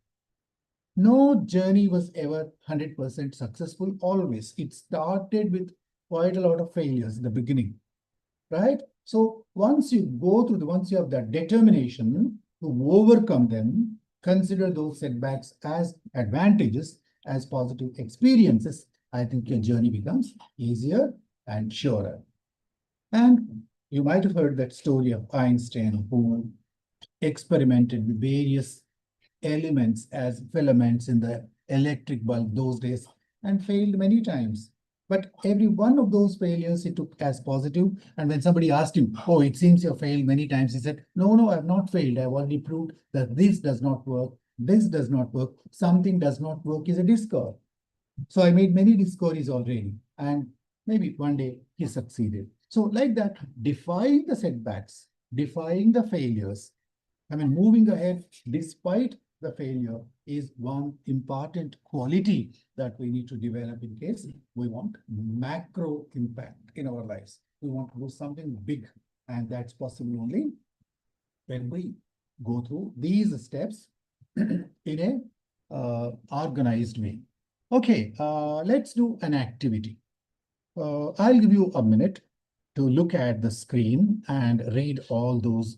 No journey was ever 100% successful always. It started with quite a lot of failures in the beginning, right? So once you go through once you have that determination to overcome them, consider those setbacks as advantages, as positive experiences, I think your journey becomes easier and surer. And you might have heard that story of Einstein, who experimented with various elements as filaments in the electric bulb those days and failed many times. But every one of those failures he took as positive. And when somebody asked him, "Oh, it seems you have failed many times," he said, "No, no, I have not failed. I've already proved that this does not work. This does not work. Something does not work is a discovery. So I made many discoveries already. And maybe one day he succeeded." So, like that, defying the setbacks, defying the failures, I mean, moving ahead despite the failure is one important quality that we need to develop in case we want macro impact in our lives. We want to do something big, and that's possible only when we go through these steps in a organized way. Okay, let's do an activity. I'll give you a minute to look at the screen and read all those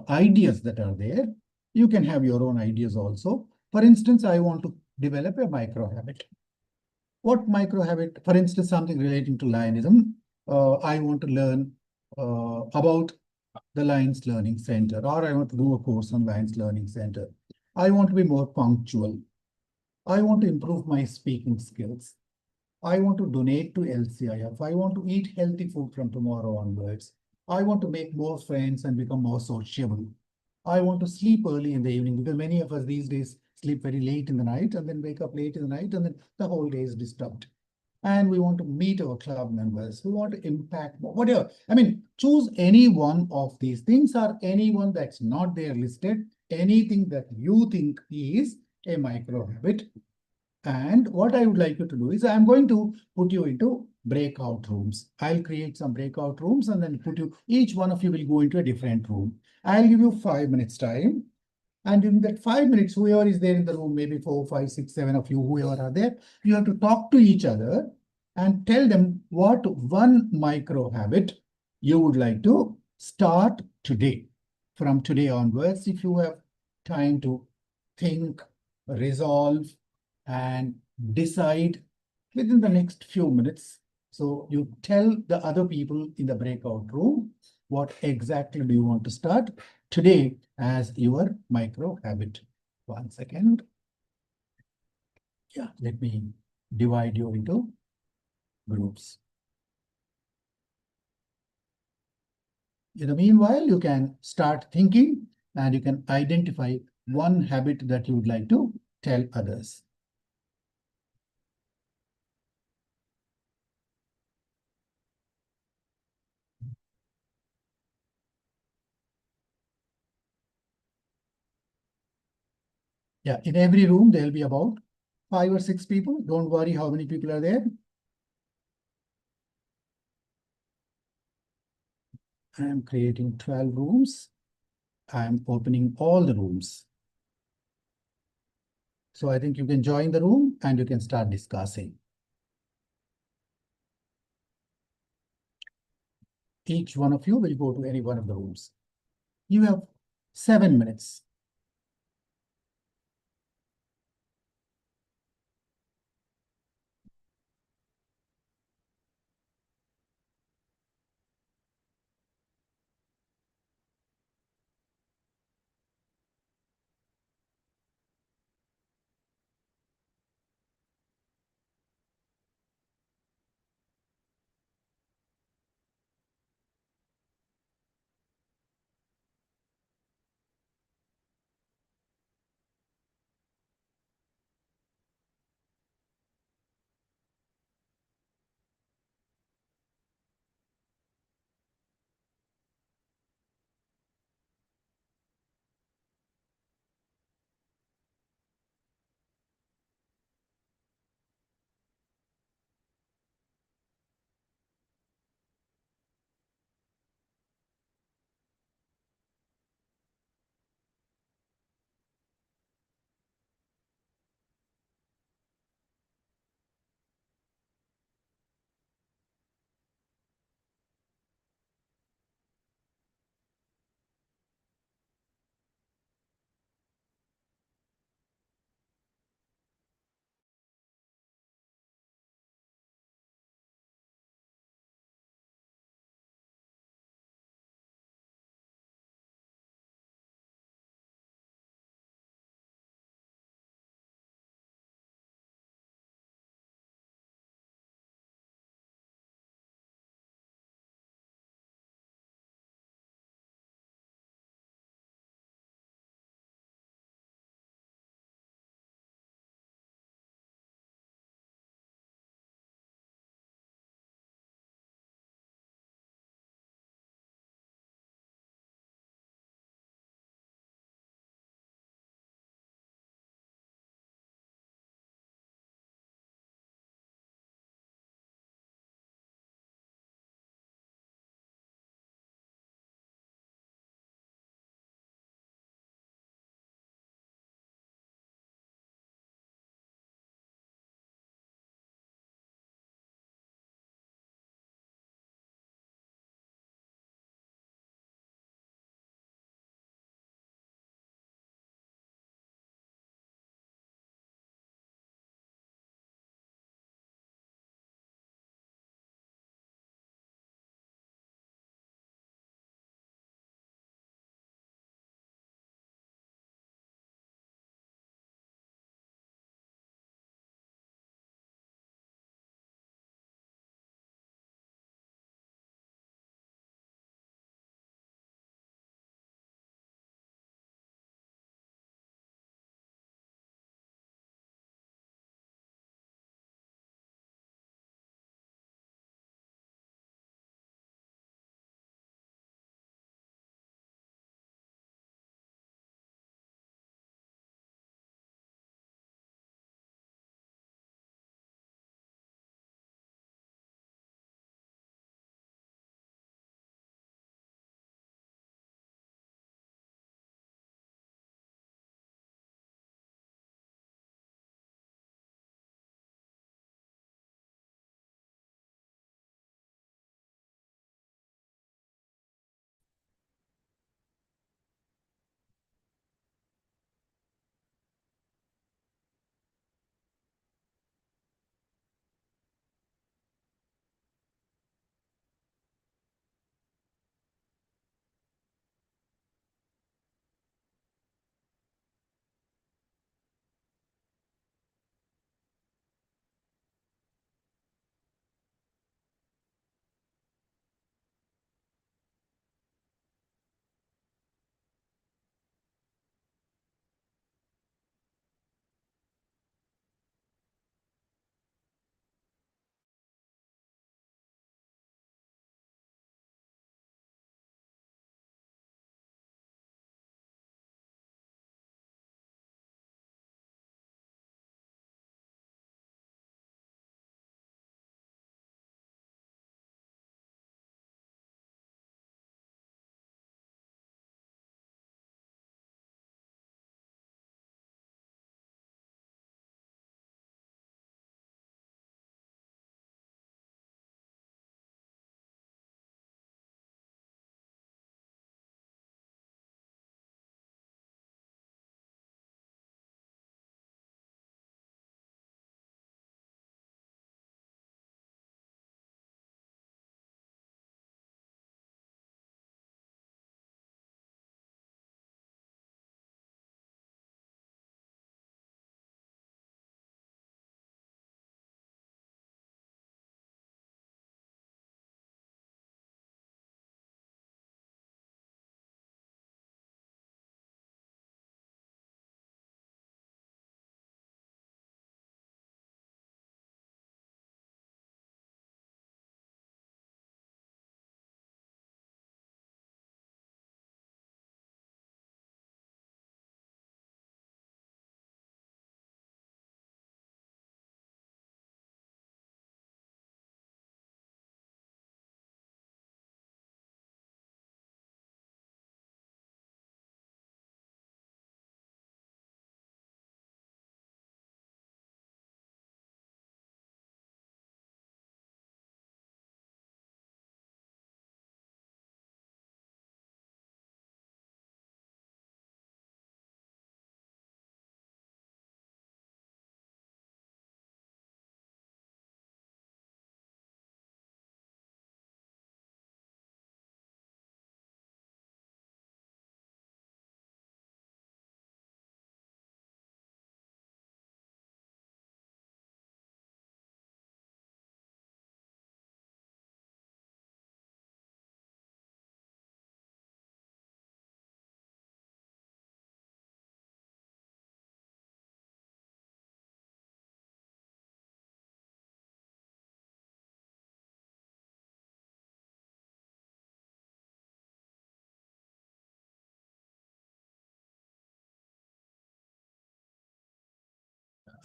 ideas that are there. You can have your own ideas also. For instance, I want to develop a micro habit. What micro habit? For instance, something relating to Lionism. I want to learn about the Lions Learning Center, or I want to do a course on Lions Learning Center. I want to be more punctual. I want to improve my speaking skills. I want to donate to LCIF. I want to eat healthy food from tomorrow onwards. I want to make more friends and become more sociable. I want to sleep early in the evening because many of us these days sleep very late in the night and then wake up late in the night and then the whole day is disturbed. And we want to meet our club members. We want to impact whatever. I mean, choose any one of these things or anyone that's not there listed, anything that you think is a micro habit. And what I would like you to do is I'm going to put you into breakout rooms. I'll create some breakout rooms and then each one of you will go into a different room. I'll give you 5 minutes time. And in that 5 minutes, whoever is there in the room, maybe 4, 5, 6, 7 of you, whoever are there, you have to talk to each other and tell them what one micro habit you would like to start today. From today onwards, if you have time to think, resolve, and decide within the next few minutes. So you tell the other people in the breakout room what exactly do you want to start today as your micro habit. 1 second. Yeah, let me divide you into groups. In the meanwhile, you can start thinking and you can identify one habit that you would like to tell others. Yeah, in every room, there'll be about 5 or 6 people. Don't worry how many people are there. I am creating 12 rooms. I am opening all the rooms. So I think you can join the room and you can start discussing. Each one of you will go to any one of the rooms. You have 7 minutes.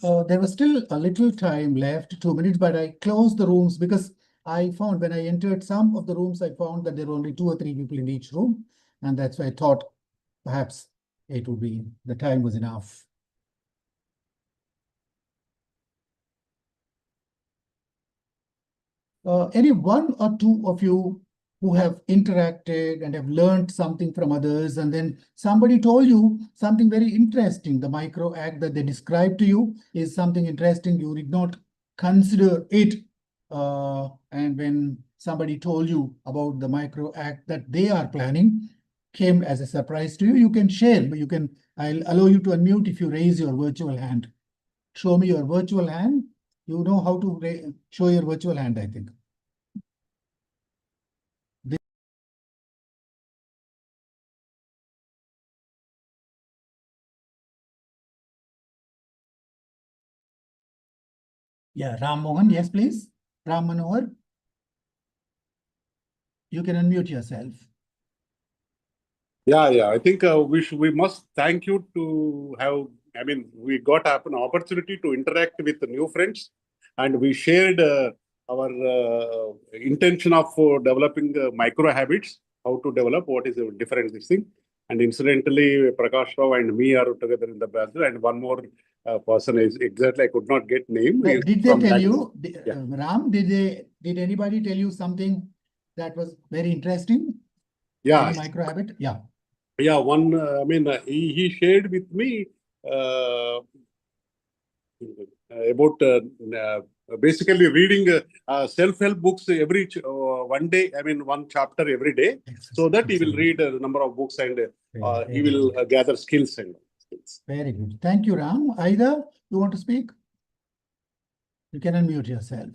There was still a little time left, 2 minutes, but I closed the rooms because I found when I entered some of the rooms, I found that there were only 2 or 3 people in each room. And that's why I thought perhaps the time was enough. Any one or two of you who have interacted and have learned something from others, and then somebody told you something very interesting. The micro act that they described to you is something interesting. You did not consider it. And when somebody told you about the micro act that they are planning, came as a surprise to you, you can share. I'll allow you to unmute if you raise your virtual hand. Show me your virtual hand. You know how to show your virtual hand, I think. Yeah, Ram Mohan, yes, please. Ram Manohar, you can unmute yourself. Yeah. I think we must thank you to have. I mean, we got an opportunity to interact with new friends, and we shared our intention of developing micro habits, how to develop, what is the different this thing. And incidentally, Prakash Rao and me are together in the battle, and one more person is exactly I could not get name. Did they tell you, Ram? Did anybody tell you something that was very interesting? Yeah. Any micro habit? Yeah. Yeah, one. He shared with me about basically reading self-help books every one day. I mean, one chapter every day, so that he will read a number of books and he will gather skills and skills. Very good. Thank you, Ram. Aida, you want to speak? You can unmute yourself.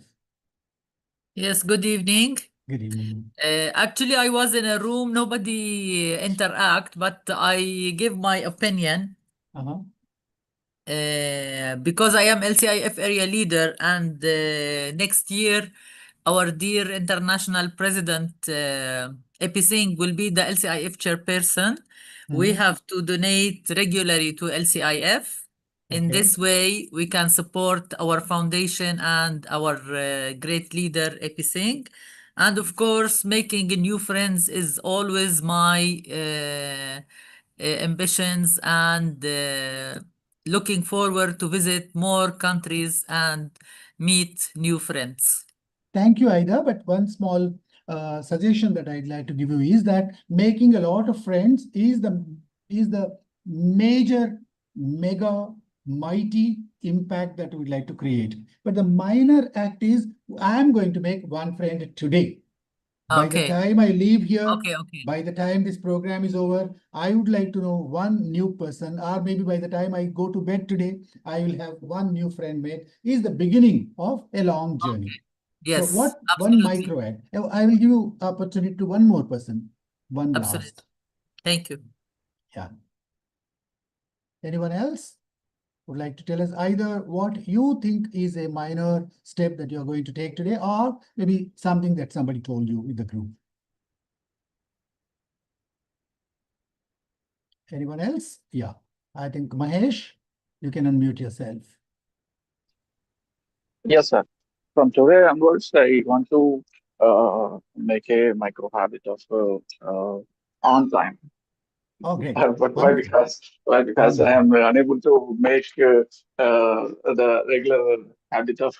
Yes, good evening. Good evening. Actually, I was in a room, nobody interact, but I give my opinion. Because I am LCIF area leader, and next year, our dear international president, Epi Singh, will be the LCIF chairperson. We have to donate regularly to LCIF. In this way, we can support our foundation and our great leader, Epi Singh. And of course, making new friends is always my ambitions, and looking forward to visit more countries and meet new friends. Thank you, Aida. But one small suggestion that I'd like to give you is that making a lot of friends is the major, mega, mighty impact that we'd like to create. But the minor act is I'm going to make one friend today. By the time I leave here, by the time this program is over, I would like to know one new person, or maybe by the time I go to bed today, I will have one new friend made. Is the beginning of a long journey. Yes, so what absolutely. One micro act? I will give you opportunity to one more person. One Absolutely. last. Thank you. Yeah. Anyone else would like to tell us either what you think is a minor step that you're going to take today, or maybe something that somebody told you in the group? Anyone else? Yeah. I think Mahesh, you can unmute yourself. Yes, sir. From today onwards, I want to make a micro habit of on time. Okay. But why? Because I am unable to make the regular habit of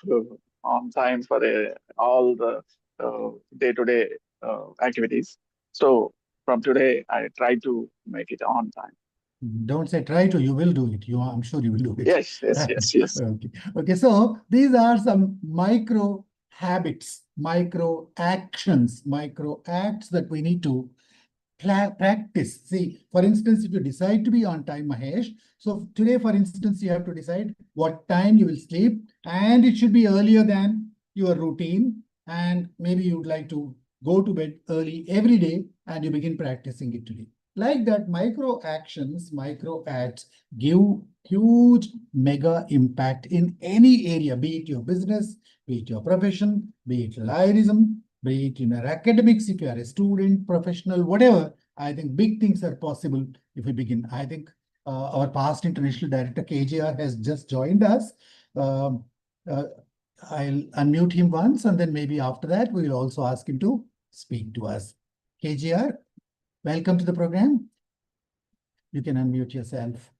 on time for all the day-to-day activities. So from today, I try to make it on time. Don't say try to, you will do it. I'm sure you will do it. Yes. Okay, so these are some micro habits, micro actions, micro acts that we need to practice. See, for instance, if you decide to be on time, Mahesh, so today, for instance, you have to decide what time you will sleep, and it should be earlier than your routine, and maybe you would like to go to bed early every day, and you begin practicing it today. Like that, micro actions, micro acts give huge mega impact in any area, be it your business, be it your profession, be it liaison, be it in your academics, if you are a student, professional, whatever. I think big things are possible if we begin. I think our past international director KJR has just joined us. Um, I'll unmute him once, and then maybe after that, we will also ask him to speak to us. KJR, welcome to the program. You can unmute yourself.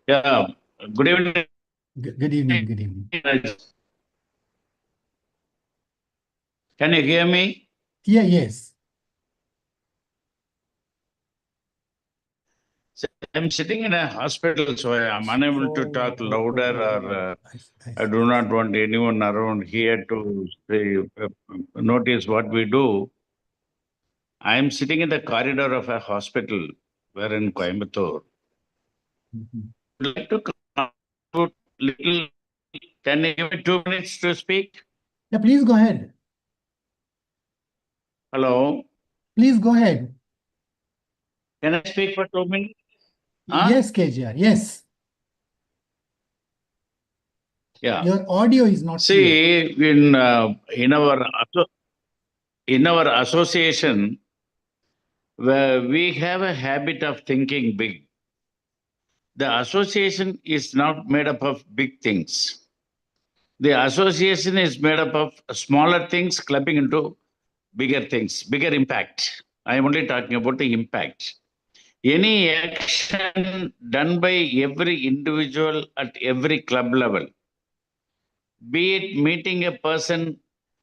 Yeah, good evening. Good evening. Good evening. Can you hear me? Yeah, yes. So I'm sitting in a hospital, so I'm unable to talk louder, or I do not want anyone around here to say, notice what we do. I'm sitting in the corridor of a hospital. We're in Coimbatore. Mhm. Would like to contribute little. Can you give me 2 minutes to speak? Yeah, please go ahead. Hello? Please go ahead. Can I speak for 2 minutes? Huh? Yes, KJR, yes. Yeah. Your audio is not clear. See, in our association, where we have a habit of thinking big. The association is not made up of big things. The association is made up of smaller things clubbing into bigger things, bigger impact. I am only talking about the impact. Any action done by every individual at every club level, be it meeting a person,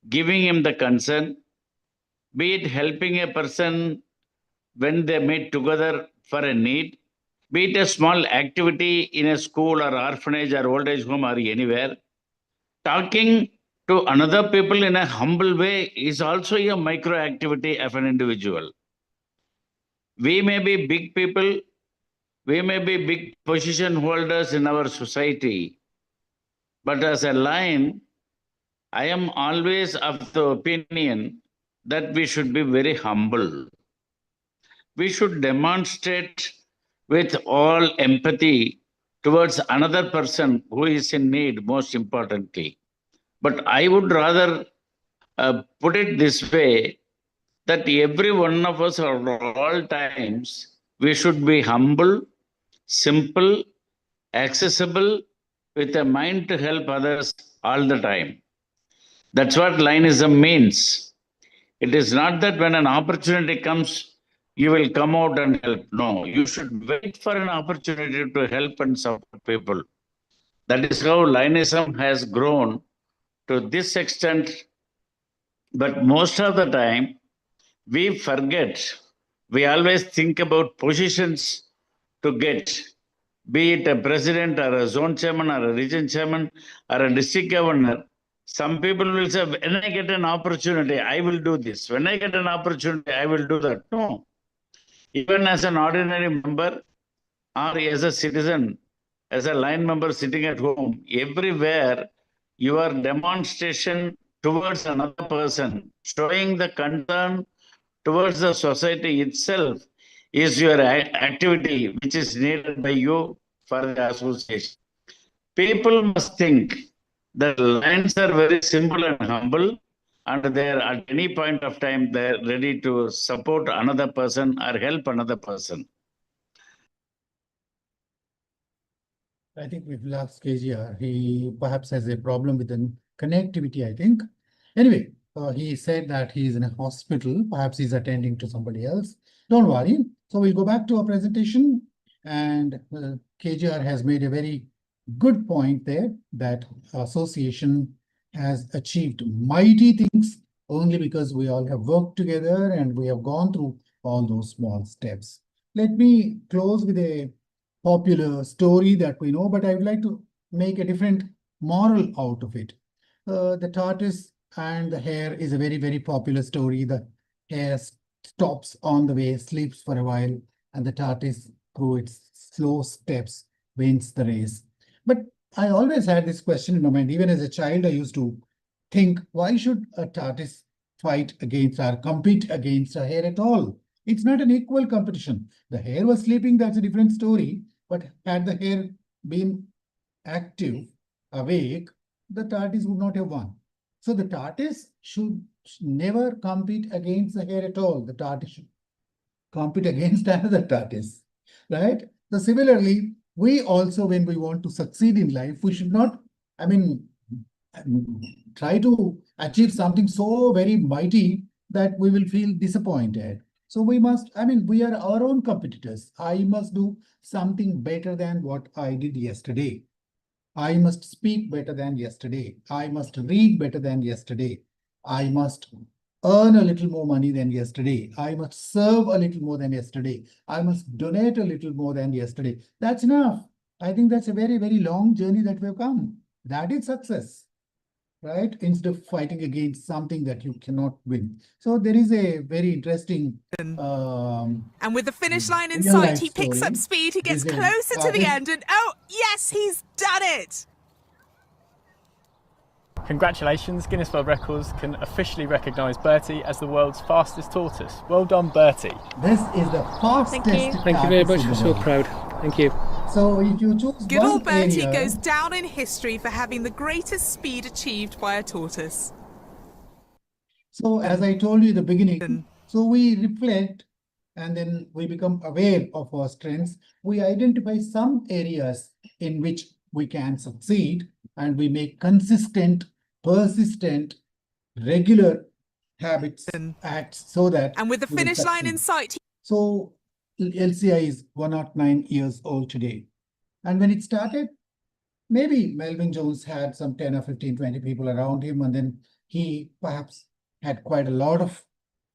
giving him the concern, be it helping a person when they meet together for a need, be it a small activity in a school or orphanage or old age home or anywhere, talking to another people in a humble way is also a micro activity of an individual. We may be big people, we may be big position holders in our society, but as a lion, I am always of the opinion that we should be very humble. We should demonstrate with all empathy towards another person who is in need, most importantly. But I would rather put it this way, that every one of us at all times, we should be humble, simple, accessible, with a mind to help others all the time. That's what Lionism means. It is not that when an opportunity comes, you will come out and help. No, you should wait for an opportunity to help and support people. That is how Lionism has grown to this extent. But most of the time, we forget. We always think about positions to get, be it a president or a zone chairman or a region chairman or a district governor. Some people will say, when I get an opportunity, I will do this. When I get an opportunity, I will do that. No. Even as an ordinary member or as a citizen, as a line member sitting at home, everywhere your demonstration towards another person, showing the concern towards the society itself is your activity which is needed by you for the association. People must think that lions are very simple and humble, and they're at any point of time they're ready to support another person or help another person. I think we've lost KJR. He perhaps has a problem with the connectivity, I think. Anyway, he said that he's in a hospital. Perhaps he's attending to somebody else. Don't worry. So we'll go back to our presentation. And KJR has made a very good point there that association has achieved mighty things only because we all have worked together and we have gone through all those small steps. Let me close with a popular story that we know, but I would like to make a different moral out of it. The tortoise and the hare is a very, very popular story. The hare stops on the way, sleeps for a while, and the tortoise, through its slow steps, wins the race. But I always had this question in my mind. Even as a child, I used to think, why should a tortoise fight against or compete against a hare at all? It's not an equal competition. The hare was sleeping, that's a different story. But had the hare been active, awake, the tortoise would not have won. So the tortoise should never compete against the hare at all. The tortoise should compete against another tortoise, right? So similarly, we also, when we want to succeed in life, we should not, I mean, try to achieve something so very mighty that we will feel disappointed. So we must, I mean, we are our own competitors. I must do something better than what I did yesterday. I must speak better than yesterday. I must read better than yesterday. I must earn a little more money than yesterday. I must serve a little more than yesterday. I must donate a little more than yesterday. That's enough. I think that's a very, very long journey that we've come. That is success, right? Instead of fighting against something that you cannot win. So there is a very interesting and with the finish line in real sight, life he picks story. up speed, he gets This is, closer to the this- end, and oh, yes, he's done it! Congratulations, Guinness World Records can officially recognise Bertie as the world's fastest tortoise. Well done, Bertie. This is the fastest. Thank you very much. tortoise in We're the so world. proud. Thank you. So if you choose Good one old Bertie area, goes down in history for having the greatest speed achieved by a tortoise. so as I told you in the beginning, so we reflect and then we become aware of our strengths. We identify some areas in which we can succeed and we make consistent, persistent, regular habits, acts so that And with the we will finish line in succeed. sight, So LCI is 109 years old today. And when it started, maybe Melvin Jones had some 10 or 15, 20 people around him, and then he perhaps had quite a lot of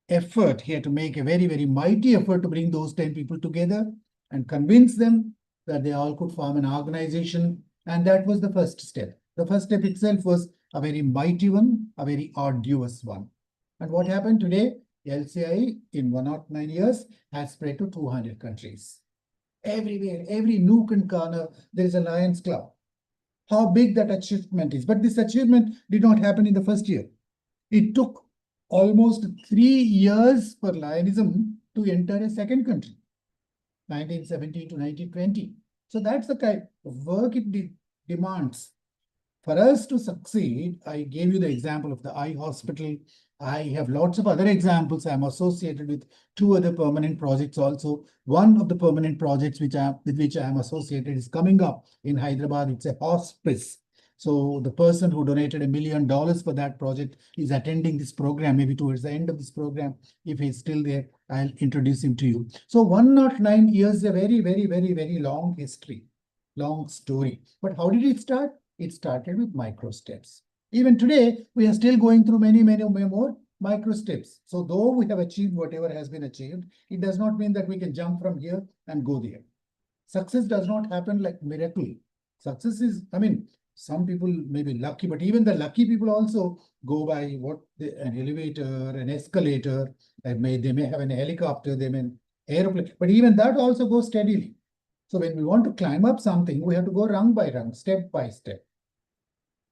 effort. He had to make a very, very mighty effort to bring those 10 people together and convince them that they all could form an organization. And that was the first step. The first step itself was a very mighty one, a very arduous one. And what happened today? LCI in 109 years has spread to 200 countries. Everywhere, every nook and corner, there is a Lions Club. How big that achievement is. But this achievement did not happen in the first year. It took almost 3 years for Lionism to enter a second country, 1917 to 1920. So that's the kind of work it demands. For us to succeed, I gave you the example of the eye hospital. I have lots of other examples. I'm associated with 2 other permanent projects also. One of the permanent projects with which I am associated is coming up in Hyderabad. It's a hospice. So the person who donated $1 million for that project is attending this program, maybe towards the end of this program. If he's still there, I'll introduce him to you. So 109 years is a very, very, very, very long history, long story. But how did it start? It started with micro steps. Even today, we are still going through many, many more micro steps. So though we have achieved whatever has been achieved, it does not mean that we can jump from here and go there. Success does not happen like miracle. Success is, I mean, some people may be lucky, but even the lucky people also go by an elevator, an escalator, they may have an helicopter, they may an airplane, but even that also goes steadily. So when we want to climb up something, we have to go rung by rung, step by step.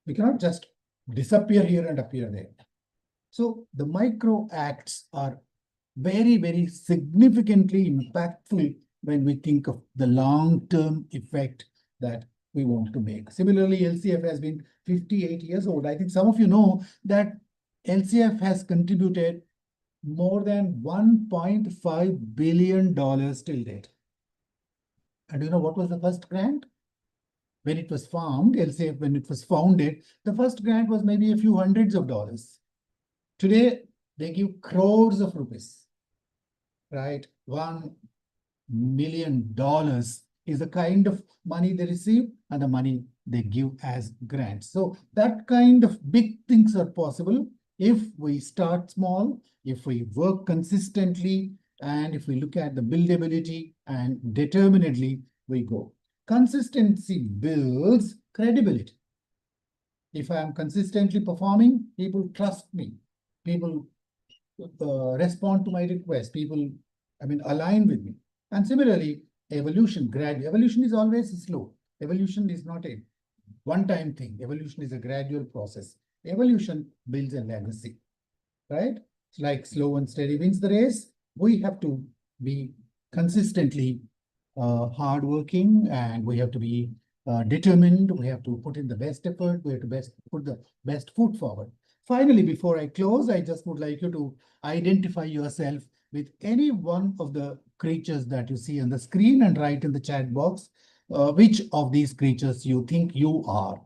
We cannot just disappear here and appear there. So the micro acts are very, very significantly impactful when we think of the long-term effect that we want to make. Similarly, LCF has been 58 years old. I think some of you know that LCF has contributed more than $1.5 billion till date. And you know what was the first grant? When it was formed, LCF, when it was founded, the first grant was maybe a few hundreds of dollars. Today, they give crores of rupees, right? $1 million is the kind of money they receive and the money they give as grants. So that kind of big things are possible if we start small, if we work consistently, and if we look at the buildability and determinedly we go. Consistency builds credibility. If I am consistently performing, people trust me. People respond to my request. People, align with me. And similarly, evolution is always slow. Evolution is not a one-time thing. Evolution is a gradual process. Evolution builds a legacy, right? It's like slow and steady wins the race. We have to be consistently hardworking, and we have to be determined. We have to put in the best effort. We have to put the best foot forward. Finally, before I close, I just would like you to identify yourself with any one of the creatures that you see on the screen and write in the chat box which of these creatures you think you are.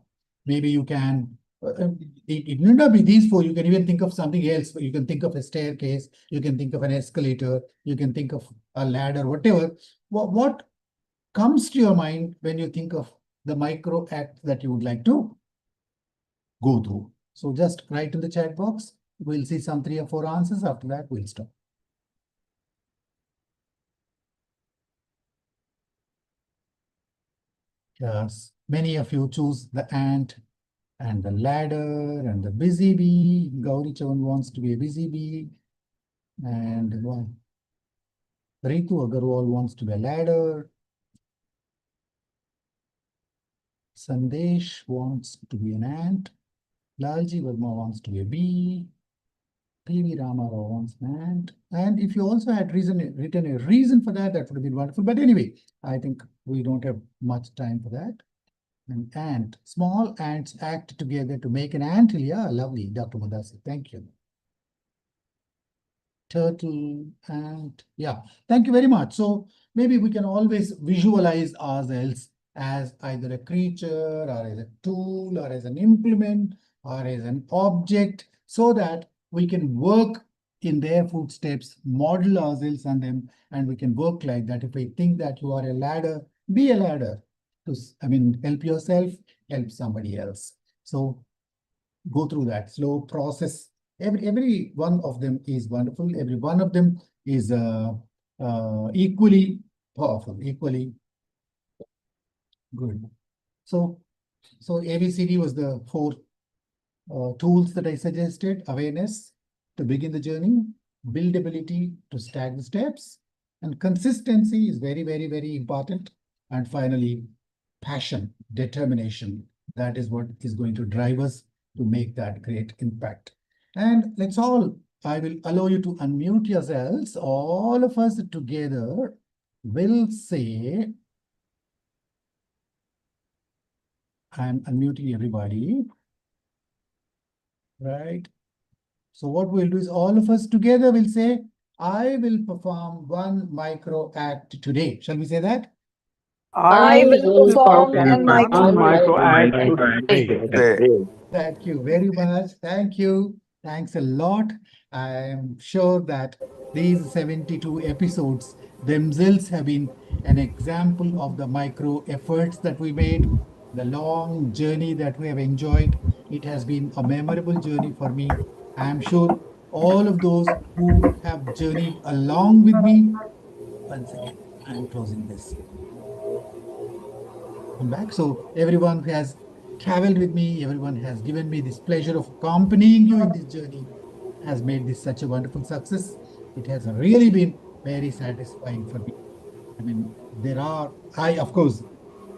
Maybe you can, it need not be these four, you can even think of something else. You can think of a staircase, you can think of an escalator, you can think of a ladder, whatever. What comes to your mind when you think of the micro act that you would like to go through? So just write in the chat box. We'll see some 3 or 4 answers. After that, we'll stop. Yes, many of you choose the ant and the ladder and the busy bee. Gauri Chavan wants to be a busy bee. And Ritu Agarwal wants to be a ladder. Sandesh wants to be an ant. Lalji Verma wants to be a bee. P.V. Ramarao wants an ant. And if you also had written a reason for that, that would have been wonderful. But anyway, I think we don't have much time for that. An ant. Small ants act together to make an ant. Yeah, lovely, Dr. Mudassi. Thank you. Turtle, ant. Yeah, thank you very much. So maybe we can always visualize ourselves as either a creature or as a tool or as an implement or as an object, so that we can work in their footsteps, model ourselves on them, and we can work like that. If we think that you are a ladder, be a ladder. Help yourself, help somebody else. So go through that slow process. Every one of them is wonderful. Every one of them is equally powerful, equally good. So ABCD was the 4 tools that I suggested. Awareness to begin the journey, buildability to stack the steps, and consistency is very, very, very important. And finally, passion, determination. That is what is going to drive us to make that great impact. And I will allow you to unmute yourselves. All of us together will say, I'm unmuting everybody. Right. So what we'll do is all of us together will say, I will perform 1 micro act today. Shall we say that? I will perform one micro act today. Thank you very much. Thank you. Thanks a lot. I am sure that these 72 episodes themselves have been an example of the micro efforts that we made, the long journey that we have enjoyed. It has been a memorable journey for me. I am sure all of those who have journeyed along with me. Once again, I'm closing this. Come back. So everyone who has traveled with me, everyone has given me this pleasure of accompanying you in this journey, has made this such a wonderful success. It has really been very satisfying for me. Of course,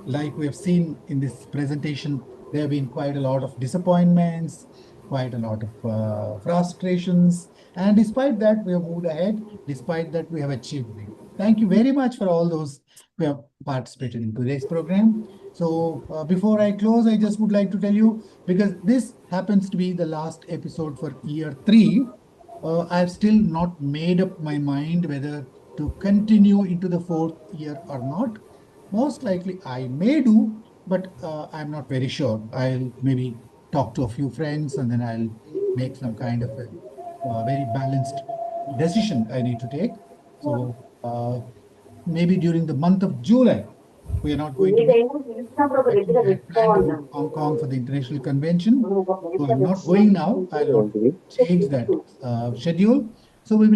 like we have seen in this presentation, there have been quite a lot of disappointments, quite a lot of frustrations. And despite that, we have moved ahead. Despite that, we have achieved it. Thank you very much for all those who have participated in today's program. So before I close, I just would like to tell you, because this happens to be the last episode for year 3, I've still not made up my mind whether to continue into the 4th year or not. Most likely I may do, but I'm not very sure. I'll maybe talk to a few friends and then I'll make some kind of a very balanced decision I need to take. So maybe during the month of July, we are not going to be. I plan to go to Hong Kong for the international convention. So I'm not going now. I'll not change that schedule. So we will